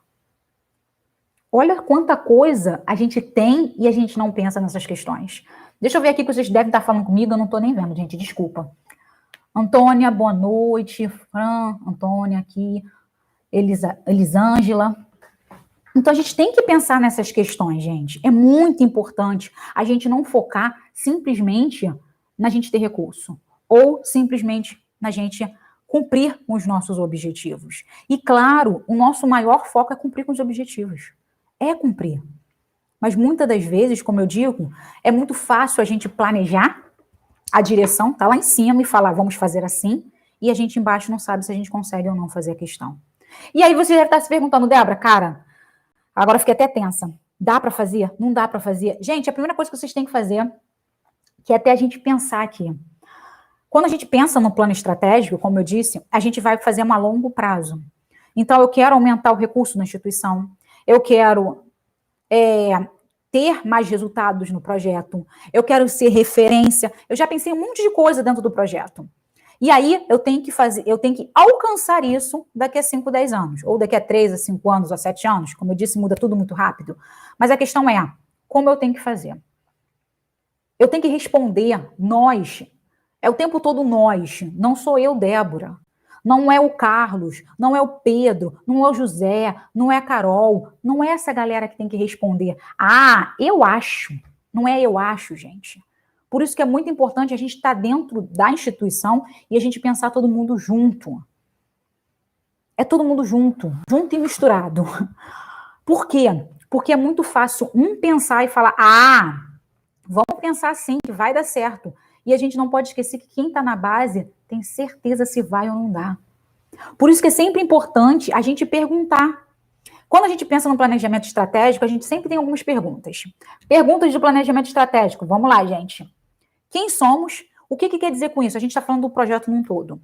[SPEAKER 1] Olha quanta coisa a gente tem e a gente não pensa nessas questões. Deixa eu ver aqui que vocês devem estar falando comigo, eu não estou nem vendo, gente, desculpa. Antônia, boa noite. Fran, Antônia aqui. Elisângela. Então a gente tem que pensar nessas questões, gente. É muito importante a gente não focar simplesmente na gente ter recurso ou simplesmente na gente cumprir com os nossos objetivos. E claro, o nosso maior foco é cumprir com os objetivos. É cumprir. Mas muitas das vezes, como eu digo, é muito fácil a gente planejar, a direção tá lá em cima e falar, vamos fazer assim, e a gente embaixo não sabe se a gente consegue ou não fazer a questão. E aí você deve estar se perguntando, Débora, cara, agora fiquei até tensa. Dá para fazer? Não dá para fazer? Gente, a primeira coisa que vocês têm que fazer, que é até a gente pensar aqui. Quando a gente pensa no plano estratégico, como eu disse, a gente vai fazer a longo prazo. Então, eu quero aumentar o recurso na instituição, eu quero ter mais resultados no projeto, eu quero ser referência, eu já pensei um monte de coisa dentro do projeto. E aí, eu tenho que alcançar isso daqui a 5, 10 anos, ou daqui a 3, a 5 anos, a 7 anos, como eu disse, muda tudo muito rápido. Mas a questão é, como eu tenho que fazer? Eu tenho que responder, nós, é o tempo todo nós, não sou eu, Débora, não é o Carlos, não é o Pedro, não é o José, não é a Carol, não é essa galera que tem que responder. Ah, eu acho, não é eu acho, gente. Por isso que é muito importante a gente estar dentro da instituição e a gente pensar todo mundo junto. É todo mundo junto, junto e misturado. Por quê? Porque é muito fácil um pensar e falar, vamos pensar assim, que vai dar certo. E a gente não pode esquecer que quem está na base tem certeza se vai ou não dá. Por isso que é sempre importante a gente perguntar. Quando a gente pensa no planejamento estratégico, a gente sempre tem algumas perguntas. Perguntas de planejamento estratégico. Vamos lá, gente. Quem somos? O que quer dizer com isso? A gente está falando do projeto num todo.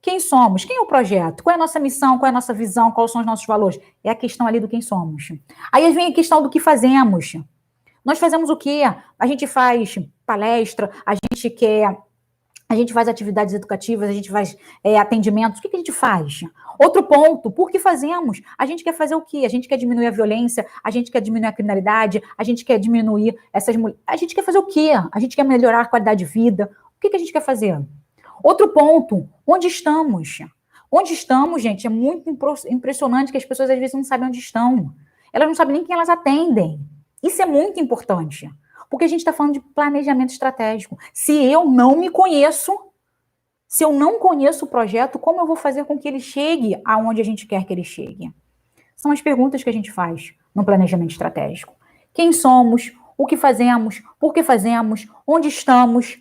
[SPEAKER 1] Quem somos? Quem é o projeto? Qual é a nossa missão? Qual é a nossa visão? Quais são os nossos valores? É a questão ali do quem somos. Aí vem a questão do que fazemos. Nós fazemos o quê? A gente faz palestra, a gente faz atividades educativas, a gente faz atendimentos. O que a gente faz? Outro ponto, por que fazemos? A gente quer fazer o quê? A gente quer diminuir a violência, a gente quer diminuir a criminalidade, a gente quer diminuir essas mulheres. A gente quer fazer o quê? A gente quer melhorar a qualidade de vida. O que a gente quer fazer? Outro ponto, onde estamos? Onde estamos, gente? É muito impressionante que as pessoas às vezes não sabem onde estão. Elas não sabem nem quem elas atendem. Isso é muito importante, porque a gente está falando de planejamento estratégico. Se eu não me conheço, Se eu não conheço o projeto, como eu vou fazer com que ele chegue aonde a gente quer que ele chegue? São as perguntas que a gente faz no planejamento estratégico. Quem somos? O que fazemos? Por que fazemos? Onde estamos?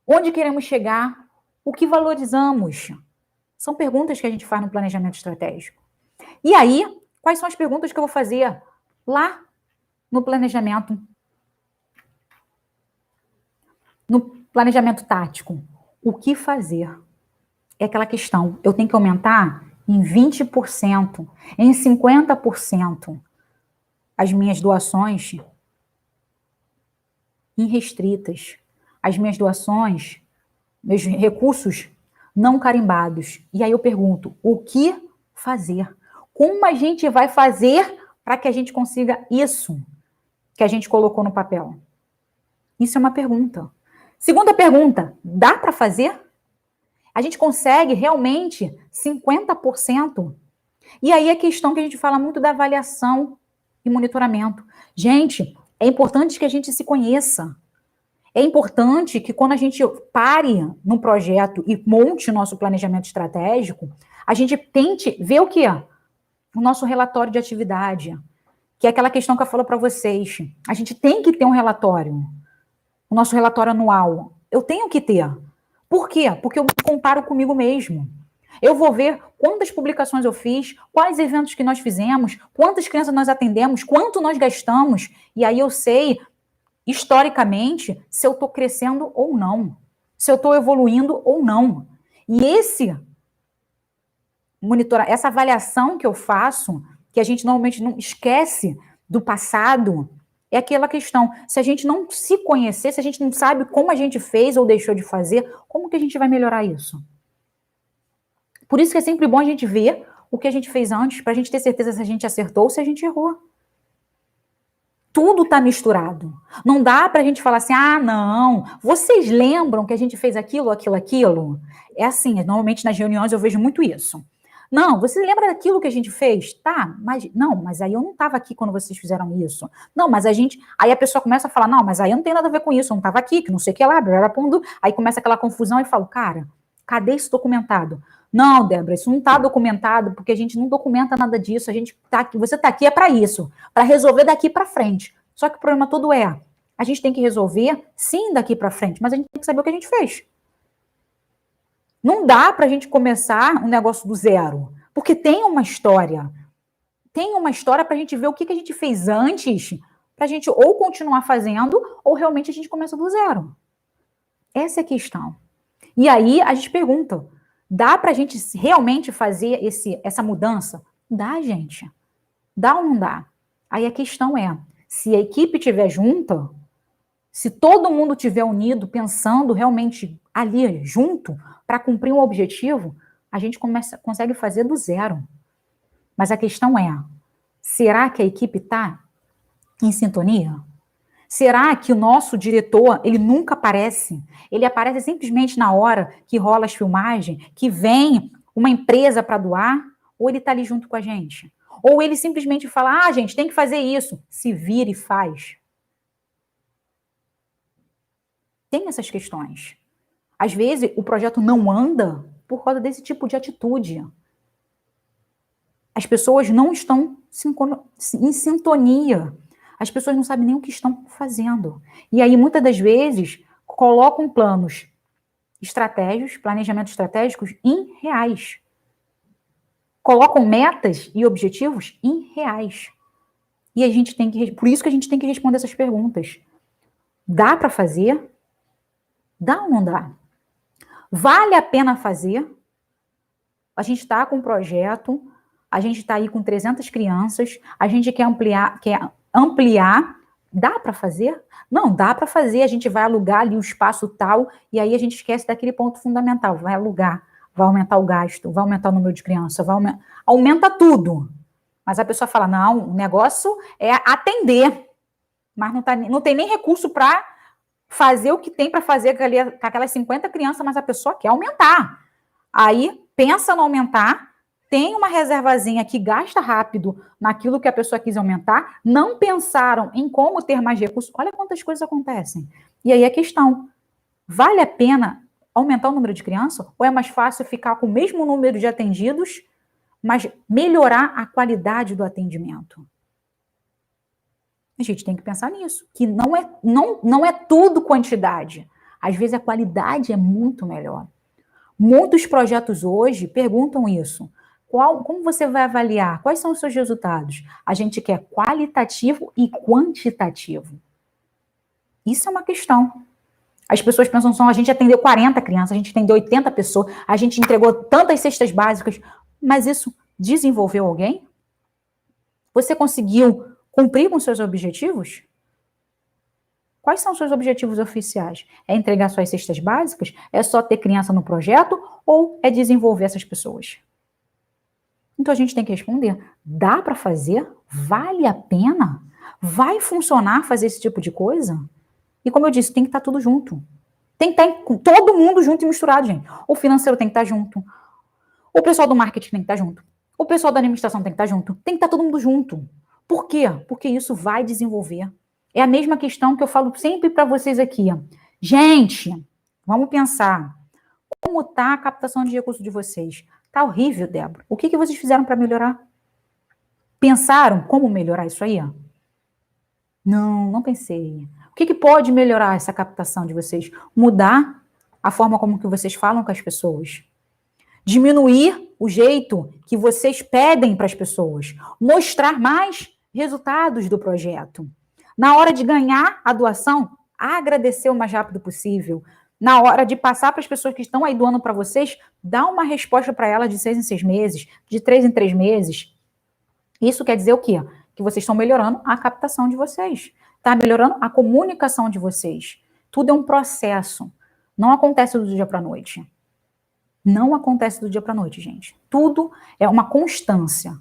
[SPEAKER 1] Onde queremos chegar? O que valorizamos? São perguntas que a gente faz no planejamento estratégico. E aí, quais são as perguntas que eu vou fazer lá no planejamento? No planejamento tático. O que fazer? É aquela questão, eu tenho que aumentar em 20%, em 50% as minhas doações irrestritas, as minhas doações, meus recursos não carimbados. E aí eu pergunto, o que fazer? Como a gente vai fazer para que a gente consiga isso que a gente colocou no papel? Isso é uma pergunta. Segunda pergunta, dá para fazer? A gente consegue realmente 50%? E aí a questão que a gente fala muito da avaliação e monitoramento. Gente, é importante que a gente se conheça. É importante que quando a gente pare num projeto e monte o nosso planejamento estratégico, a gente tente ver o quê? O nosso relatório de atividade, que é aquela questão que eu falo para vocês. A gente tem que ter um relatório, o nosso relatório anual. Eu tenho que ter. Por quê? Porque eu me comparo comigo mesmo. Eu vou ver quantas publicações eu fiz, quais eventos que nós fizemos, quantas crianças nós atendemos, quanto nós gastamos, e aí eu sei, historicamente, se eu estou crescendo ou não, se eu estou evoluindo ou não. E essa avaliação que eu faço, que a gente normalmente não esquece do passado, é aquela questão, se a gente não se conhecer, se a gente não sabe como a gente fez ou deixou de fazer, como que a gente vai melhorar isso? Por isso que é sempre bom a gente ver o que a gente fez antes, para a gente ter certeza se a gente acertou ou se a gente errou. Tudo está misturado. Não dá para a gente falar assim, ah, não, vocês lembram que a gente fez aquilo, aquilo, aquilo? É assim, normalmente nas reuniões eu vejo muito isso. Não, você lembra daquilo que a gente fez? Tá, mas não, mas aí eu não estava aqui quando vocês fizeram isso. Não, mas a gente. Aí a pessoa começa a falar, não, mas aí eu não tenho nada a ver com isso, eu não estava aqui, que não sei o que lá, blá, blá, blá, aí começa aquela confusão e falo, cara, cadê isso documentado? Não, Débora, isso não está documentado, porque a gente não documenta nada disso, a gente tá aqui, você está aqui é para isso, para resolver daqui para frente. Só que o problema todo é, a gente tem que resolver, sim, daqui para frente, mas a gente tem que saber o que a gente fez. Não dá para a gente começar um negócio do zero, porque tem uma história para a gente ver o que a gente fez antes, para a gente ou continuar fazendo, ou realmente a gente começa do zero. Essa é a questão. E aí a gente pergunta, dá para a gente realmente fazer essa mudança? Dá, gente. Dá ou não dá? Aí a questão é, se a equipe estiver junta, se todo mundo estiver unido, pensando realmente ali, junto, para cumprir um objetivo, a gente consegue fazer do zero. Mas a questão é, será que a equipe está em sintonia? Será que o nosso diretor, ele nunca aparece? Ele aparece simplesmente na hora que rola as filmagens, que vem uma empresa para doar, ou ele está ali junto com a gente? Ou ele simplesmente fala, ah, gente, tem que fazer isso. Se vira e faz. Tem essas questões. Às vezes, o projeto não anda por causa desse tipo de atitude. As pessoas não estão em sintonia. As pessoas não sabem nem o que estão fazendo. E aí, muitas das vezes, colocam planos estratégicos, planejamentos estratégicos irreais. Colocam metas e objetivos irreais. E a gente tem que, por isso que a gente tem que responder essas perguntas. Dá para fazer? Dá ou não dá? Vale a pena fazer? A gente está com um projeto, a gente está aí com 300 crianças, a gente quer ampliar, dá para fazer? Não, dá para fazer, a gente vai alugar ali o espaço tal, e aí a gente esquece daquele ponto fundamental, vai alugar, vai aumentar o gasto, vai aumentar o número de crianças, aumenta tudo. Mas a pessoa fala, não, o negócio é atender, mas não tem nem recurso para fazer o que tem para fazer com aquelas 50 crianças, mas a pessoa quer aumentar. Aí, pensa no aumentar, tem uma reservazinha que gasta rápido naquilo que a pessoa quis aumentar, não pensaram em como ter mais recursos. Olha quantas coisas acontecem. E aí a questão, vale a pena aumentar o número de crianças? Ou é mais fácil ficar com o mesmo número de atendidos, mas melhorar a qualidade do atendimento? A gente tem que pensar nisso, que não é tudo quantidade. Às vezes a qualidade é muito melhor. Muitos projetos hoje perguntam isso. Como você vai avaliar? Quais são os seus resultados? A gente quer qualitativo e quantitativo. Isso é uma questão. As pessoas pensam só, a gente atendeu 40 crianças, a gente atendeu 80 pessoas, a gente entregou tantas cestas básicas, mas isso desenvolveu alguém? Você conseguiu cumprir com seus objetivos? Quais são os seus objetivos oficiais? É entregar suas cestas básicas? É só ter criança no projeto? Ou é desenvolver essas pessoas? Então a gente tem que responder, dá para fazer? Vale a pena? Vai funcionar fazer esse tipo de coisa? E como eu disse, tem que estar tudo junto. Tem que estar todo mundo junto e misturado, gente. O financeiro tem que estar junto. O pessoal do marketing tem que estar junto. O pessoal da administração tem que estar junto. Tem que estar todo mundo junto. Por quê? Porque isso vai desenvolver. É a mesma questão que eu falo sempre para vocês aqui. Gente, vamos pensar. Como está a captação de recursos de vocês? Está horrível, Débora. O que vocês fizeram para melhorar? Pensaram como melhorar isso aí? Não pensei. O que pode melhorar essa captação de vocês? Mudar a forma como que vocês falam com as pessoas. Diminuir o jeito que vocês pedem para as pessoas. Mostrar mais resultados do projeto. Na hora de ganhar a doação, agradecer o mais rápido possível. Na hora de passar para as pessoas que estão aí doando para vocês, dar uma resposta para elas de 6 em 6 meses, de 3 em 3 meses. Isso quer dizer o quê? Que vocês estão melhorando a captação de vocês. Está melhorando a comunicação de vocês. Tudo é um processo. Não acontece do dia para a noite. Não acontece do dia para a noite, gente. Tudo é uma constância.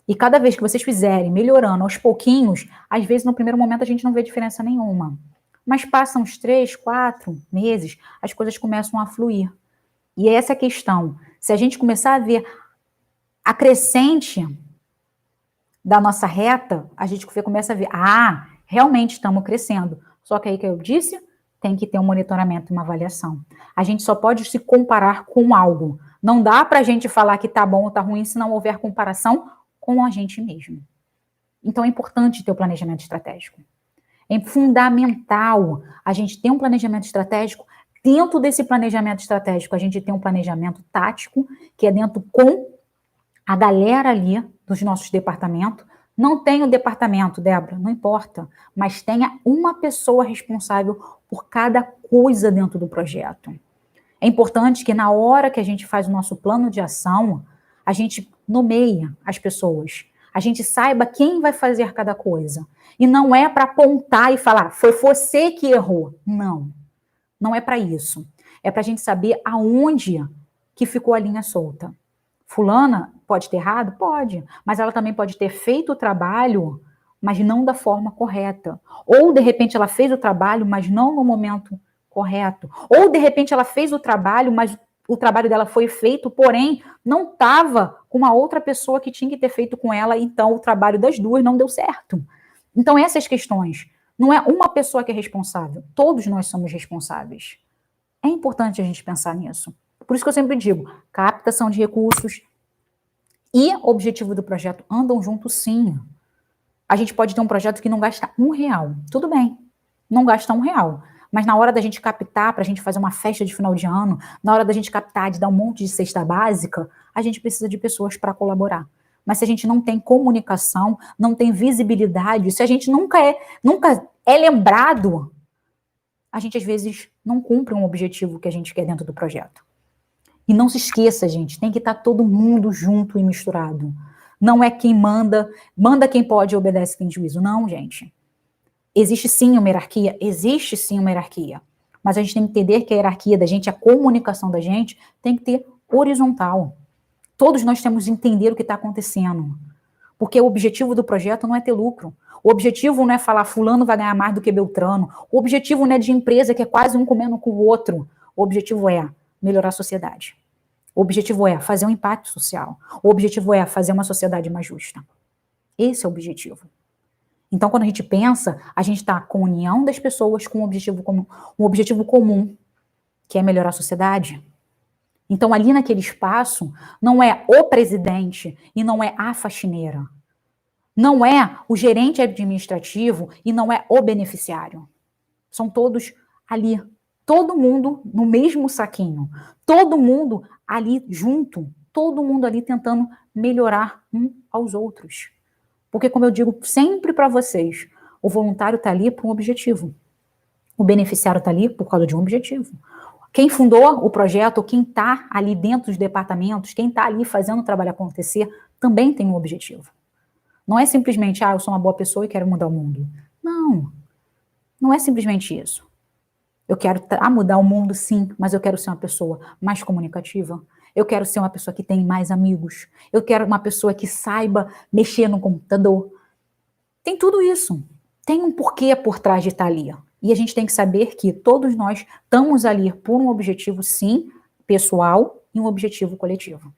[SPEAKER 1] E cada vez que vocês fizerem, melhorando aos pouquinhos, às vezes no primeiro momento a gente não vê diferença nenhuma. Mas passam uns 3, 4 meses, as coisas começam a fluir. E é essa a questão. Se a gente começar a ver a crescente da nossa reta, a gente começa a ver, realmente estamos crescendo. Só que aí que eu disse, tem que ter um monitoramento e uma avaliação. A gente só pode se comparar com algo. Não dá para a gente falar que está bom ou está ruim se não houver comparação com a gente mesmo. Então é importante ter o planejamento estratégico. É fundamental a gente ter um planejamento estratégico. Dentro desse planejamento estratégico, a gente tem um planejamento tático, que é dentro com a galera ali dos nossos departamentos. Não tem o departamento, Débora, não importa, mas tenha uma pessoa responsável por cada coisa dentro do projeto. É importante que na hora que a gente faz o nosso plano de ação, a gente nomeia as pessoas, a gente saiba quem vai fazer cada coisa. E não é para apontar e falar, foi você que errou. Não é para isso. É para a gente saber aonde que ficou a linha solta. Fulana pode ter errado? Pode. Mas ela também pode ter feito o trabalho, mas não da forma correta. Ou, de repente, ela fez o trabalho, mas não no momento correto. Ou, de repente, ela fez o trabalho, mas o trabalho dela foi feito, porém, não estava com uma outra pessoa que tinha que ter feito com ela, então o trabalho das duas não deu certo. Então, essas questões, não é uma pessoa que é responsável, todos nós somos responsáveis. É importante a gente pensar nisso. Por isso que eu sempre digo, captação de recursos e objetivo do projeto andam juntos, sim. A gente pode ter um projeto que não gasta R$1. Tudo bem, não gasta R$1. Mas na hora da gente captar, para a gente fazer uma festa de final de ano, na hora da gente captar, de dar um monte de cesta básica, a gente precisa de pessoas para colaborar. Mas se a gente não tem comunicação, não tem visibilidade, se a gente nunca é lembrado, a gente às vezes não cumpre um objetivo que a gente quer dentro do projeto. E não se esqueça, gente, tem que estar todo mundo junto e misturado. Não é quem manda quem pode e obedece quem juízo. Não, gente. Existe sim uma hierarquia? Existe sim uma hierarquia. Mas a gente tem que entender que a hierarquia da gente, a comunicação da gente, tem que ter horizontal. Todos nós temos que entender o que está acontecendo. Porque o objetivo do projeto não é ter lucro. O objetivo não é falar fulano vai ganhar mais do que Beltrano. O objetivo não é de empresa que é quase um comendo com o outro. O objetivo é melhorar a sociedade. O objetivo é fazer um impacto social. O objetivo é fazer uma sociedade mais justa. Esse é o objetivo. Então, quando a gente pensa, a gente está com a união das pessoas com um objetivo comum. quer melhorar a sociedade. Então, ali naquele espaço, não é o presidente e não é a faxineira. Não é o gerente administrativo e não é o beneficiário. São todos ali. Todo mundo no mesmo saquinho. Todo mundo ali junto. Todo mundo ali tentando melhorar um aos outros. Porque, como eu digo sempre para vocês, o voluntário está ali por um objetivo. O beneficiário está ali por causa de um objetivo. Quem fundou o projeto, quem está ali dentro dos departamentos, quem está ali fazendo o trabalho acontecer, também tem um objetivo. Não é simplesmente, eu sou uma boa pessoa e quero mudar o mundo. Não, não é simplesmente isso. Eu quero mudar o mundo, sim, mas eu quero ser uma pessoa mais comunicativa. Eu quero ser uma pessoa que tem mais amigos. Eu quero uma pessoa que saiba mexer no computador. Tem tudo isso. Tem um porquê por trás de estar ali. E a gente tem que saber que todos nós estamos ali por um objetivo, sim, pessoal e um objetivo coletivo.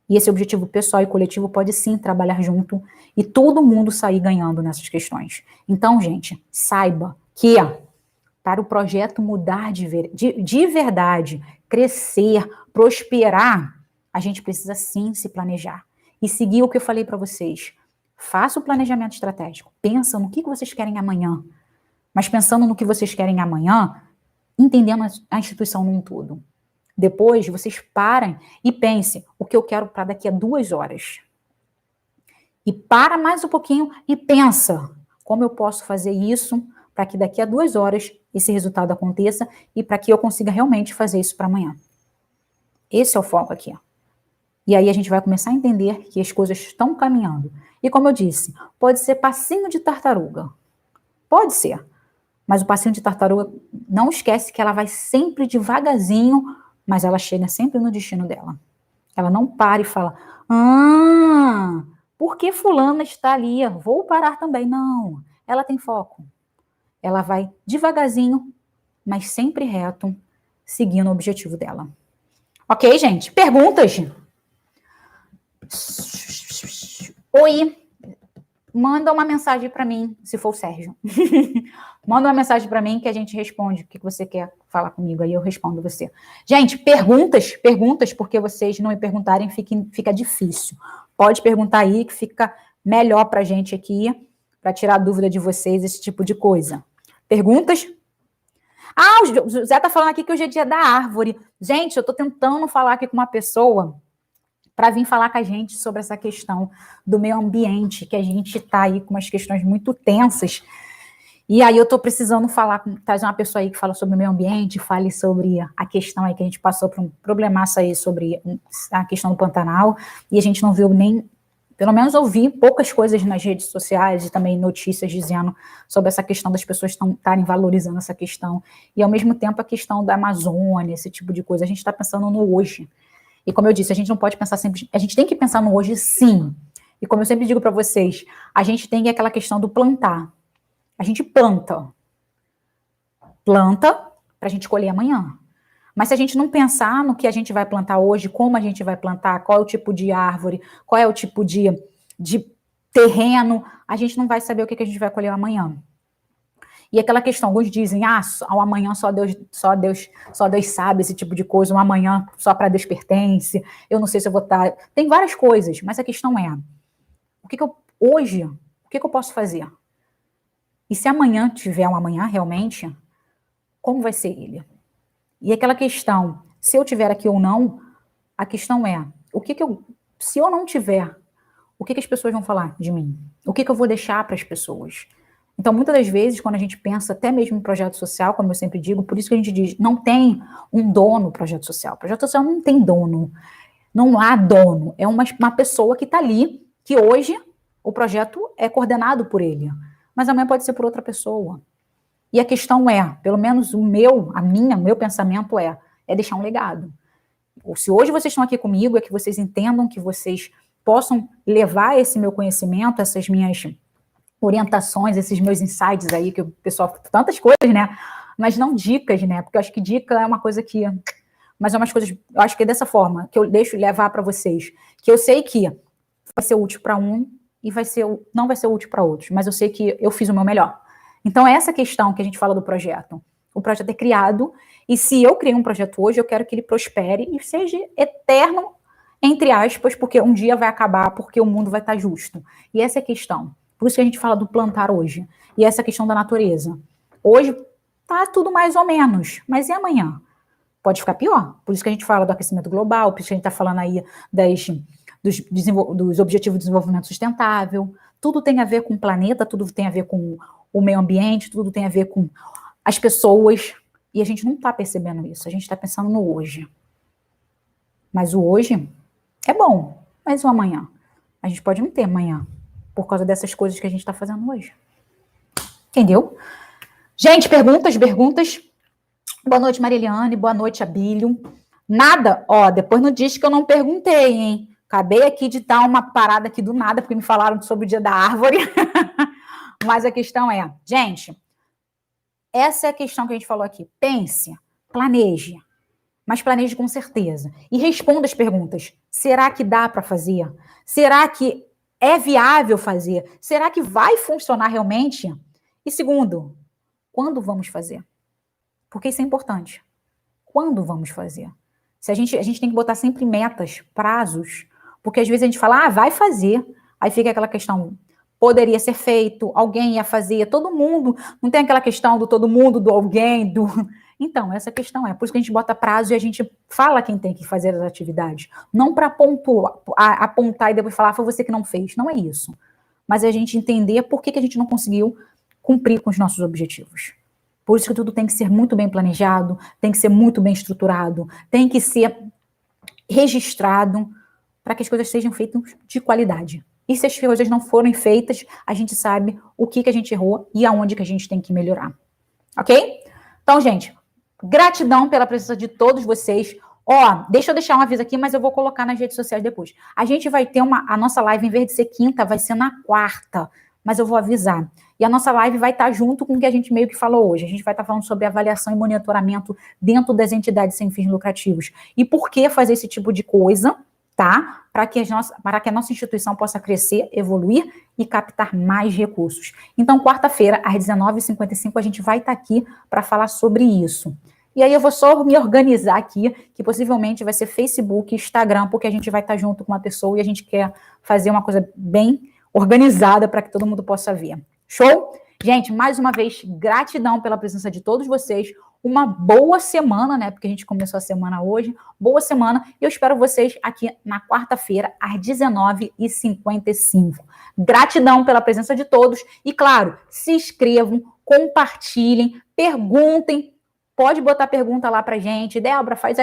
[SPEAKER 1] E esse objetivo pessoal e coletivo pode sim trabalhar junto e todo mundo sair ganhando nessas questões. Então, gente, saiba que para o projeto mudar de verdade, crescer, prosperar, a gente precisa sim se planejar. E seguir o que eu falei para vocês. Faça o planejamento estratégico. Pensa no que vocês querem amanhã. Mas pensando no que vocês querem amanhã, entendendo a instituição num todo. Depois, vocês parem e pensem o que eu quero para daqui a 2 horas. E para mais um pouquinho e pensa como eu posso fazer isso para que daqui a 2 horas esse resultado aconteça e para que eu consiga realmente fazer isso para amanhã. Esse é o foco aqui. E aí a gente vai começar a entender que as coisas estão caminhando. E como eu disse, pode ser passinho de tartaruga. Pode ser. Mas o passinho de tartaruga, não esquece que ela vai sempre devagarzinho, mas ela chega sempre no destino dela. Ela não para e fala, por que fulana está ali? Vou parar também. Não, ela tem foco. Ela vai devagarzinho, mas sempre reto, seguindo o objetivo dela. Ok, gente? Perguntas? Oi, manda uma mensagem para mim, se for o Sérgio. Manda uma mensagem para mim que a gente responde o que você quer falar comigo, aí eu respondo você. Gente, perguntas, porque vocês não me perguntarem fica difícil. Pode perguntar aí que fica melhor para a gente aqui, para tirar a dúvida de vocês, esse tipo de coisa. Perguntas? O Zé tá falando aqui que hoje é dia da árvore. Gente, eu tô tentando falar aqui com uma pessoa para vir falar com a gente sobre essa questão do meio ambiente, que a gente está aí com umas questões muito tensas. E aí eu estou precisando trazer uma pessoa aí que fala sobre o meio ambiente, fale sobre a questão aí que a gente passou por um problemaço aí sobre a questão do Pantanal, e a gente não viu nem, pelo menos ouvi poucas coisas nas redes sociais e também notícias dizendo sobre essa questão das pessoas estarem valorizando essa questão, e ao mesmo tempo a questão da Amazônia, esse tipo de coisa. A gente está pensando no hoje. E como eu disse, a gente não pode pensar sempre, a gente tem que pensar no hoje, sim. E como eu sempre digo para vocês, a gente tem aquela questão do plantar. A gente planta para a gente colher amanhã. Mas se a gente não pensar no que a gente vai plantar hoje, como a gente vai plantar, qual é o tipo de árvore, qual é o tipo de terreno, a gente não vai saber o que a gente vai colher amanhã. E aquela questão, alguns dizem, ao amanhã só Deus sabe, esse tipo de coisa, um amanhã só para Deus pertence, eu não sei se eu vou estar... Tem várias coisas, mas a questão é, hoje, o que eu posso fazer? E se amanhã tiver um amanhã realmente, como vai ser ele? E aquela questão, se eu tiver aqui ou não, a questão é, se eu não tiver, o que as pessoas vão falar de mim? O que eu vou deixar para as pessoas? Então, muitas das vezes, quando a gente pensa até mesmo em projeto social, como eu sempre digo, por isso que a gente diz, não tem um dono projeto social. Projeto social não tem dono, não há dono. É uma pessoa que está ali, que hoje o projeto é coordenado por ele, mas amanhã pode ser por outra pessoa. E a questão é, pelo menos o meu pensamento é deixar um legado. Se hoje vocês estão aqui comigo, é que vocês entendam, que vocês possam levar esse meu conhecimento, essas minhas orientações, esses meus insights aí, que o pessoal, tantas coisas, né? Mas não dicas, né? Porque eu acho que dica é uma coisa que... Mas é umas coisas, eu acho que é dessa forma, que eu deixo levar para vocês. Que eu sei que vai ser útil para um e não vai ser útil para outros, mas eu sei que eu fiz o meu melhor. Então, é essa questão que a gente fala do projeto. O projeto é criado, e se eu criei um projeto hoje, eu quero que ele prospere e seja eterno, entre aspas, porque um dia vai acabar, porque o mundo vai estar justo. E essa é a questão. Por isso que a gente fala do plantar hoje. E essa questão da natureza. Hoje tá tudo mais ou menos, mas e amanhã? Pode ficar pior. Por isso que a gente fala do aquecimento global, por isso que a gente está falando aí dos Objetivos de Desenvolvimento Sustentável. Tudo tem a ver com o planeta, tudo tem a ver com o meio ambiente, tudo tem a ver com as pessoas. E a gente não está percebendo isso, a gente está pensando no hoje. Mas o hoje é bom, mas o amanhã? A gente pode não ter amanhã, por causa dessas coisas que a gente está fazendo hoje. Entendeu? Gente, perguntas? Boa noite, Mariliane. Boa noite, Abílio. Nada? Ó, depois não diz que eu não perguntei, hein? Acabei aqui de dar uma parada aqui do nada, porque me falaram sobre o Dia da Árvore. Mas a questão é, gente, essa é a questão que a gente falou aqui. Pense, planeje, mas planeje com certeza. E responda as perguntas. Será que dá para fazer? Será que é viável fazer? Será que vai funcionar realmente? E segundo, quando vamos fazer? Porque isso é importante. Quando vamos fazer? Se a gente tem que botar sempre metas, prazos, porque às vezes a gente fala, vai fazer, aí fica aquela questão, poderia ser feito, alguém ia fazer, todo mundo, não tem aquela questão do todo mundo, do alguém, do... Então, essa questão é, por isso que a gente bota prazo e a gente fala quem tem que fazer as atividades, não para apontar e depois falar, foi você que não fez, não é isso. Mas é a gente entender por que a gente não conseguiu cumprir com os nossos objetivos. Por isso que tudo tem que ser muito bem planejado, tem que ser muito bem estruturado, tem que ser registrado para que as coisas sejam feitas de qualidade. E se as coisas não forem feitas, a gente sabe o que a gente errou e aonde que a gente tem que melhorar. Ok? Então, gente, gratidão pela presença de todos vocês. Ó, deixa eu deixar um aviso aqui, mas eu vou colocar nas redes sociais depois. A gente vai ter a nossa live, em vez de ser quinta, vai ser na quarta, mas eu vou avisar. E a nossa live vai estar junto com o que a gente meio que falou hoje. A gente vai estar falando sobre avaliação e monitoramento dentro das entidades sem fins lucrativos. E por que fazer esse tipo de coisa, tá? Para que a nossa instituição possa crescer, evoluir e captar mais recursos. Então, quarta-feira, às 19h55, a gente vai estar aqui para falar sobre isso. E aí eu vou só me organizar aqui, que possivelmente vai ser Facebook, Instagram, porque a gente vai estar junto com uma pessoa e a gente quer fazer uma coisa bem organizada para que todo mundo possa ver. Show? Gente, mais uma vez, gratidão pela presença de todos vocês. Uma boa semana, né? Porque a gente começou a semana hoje. Boa semana. E eu espero vocês aqui na quarta-feira, às 19h55. Gratidão pela presença de todos. E, claro, se inscrevam, compartilhem, perguntem. Pode botar pergunta lá pra gente. Débora, faz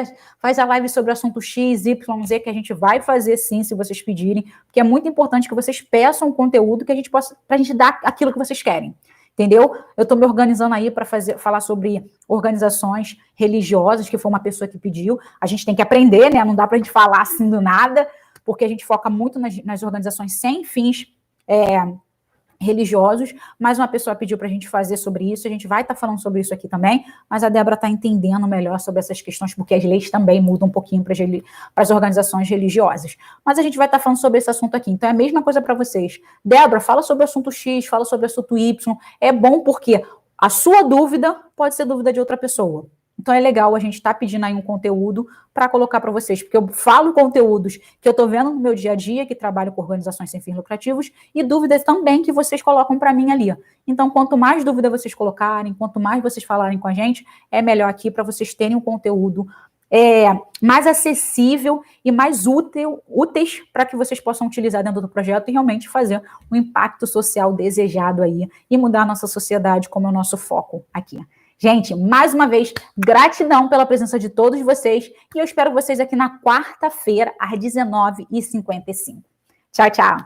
[SPEAKER 1] a live sobre o assunto X, Y, Z, que a gente vai fazer sim, se vocês pedirem, porque é muito importante que vocês peçam conteúdo que a gente possa, pra gente dar aquilo que vocês querem. Entendeu? Eu estou me organizando aí para falar sobre organizações religiosas, que foi uma pessoa que pediu. A gente tem que aprender, né? Não dá para a gente falar assim do nada, porque a gente foca muito nas organizações sem fins religiosos, mas uma pessoa pediu para a gente fazer sobre isso, a gente vai estar falando sobre isso aqui também, mas a Débora está entendendo melhor sobre essas questões, porque as leis também mudam um pouquinho para as organizações religiosas. Mas a gente vai estar falando sobre esse assunto aqui, então é a mesma coisa para vocês. Débora, fala sobre o assunto X, fala sobre o assunto Y, é bom porque a sua dúvida pode ser dúvida de outra pessoa. Então é legal a gente estar pedindo aí um conteúdo para colocar para vocês, porque eu falo conteúdos que eu estou vendo no meu dia a dia, que trabalho com organizações sem fins lucrativos, e dúvidas também que vocês colocam para mim ali. Então, quanto mais dúvida vocês colocarem, quanto mais vocês falarem com a gente, é melhor aqui para vocês terem um conteúdo mais acessível e mais úteis para que vocês possam utilizar dentro do projeto e realmente fazer um impacto social desejado aí e mudar a nossa sociedade, como é o nosso foco aqui. Gente, mais uma vez, gratidão pela presença de todos vocês e eu espero vocês aqui na quarta-feira, às 19h55. Tchau, tchau.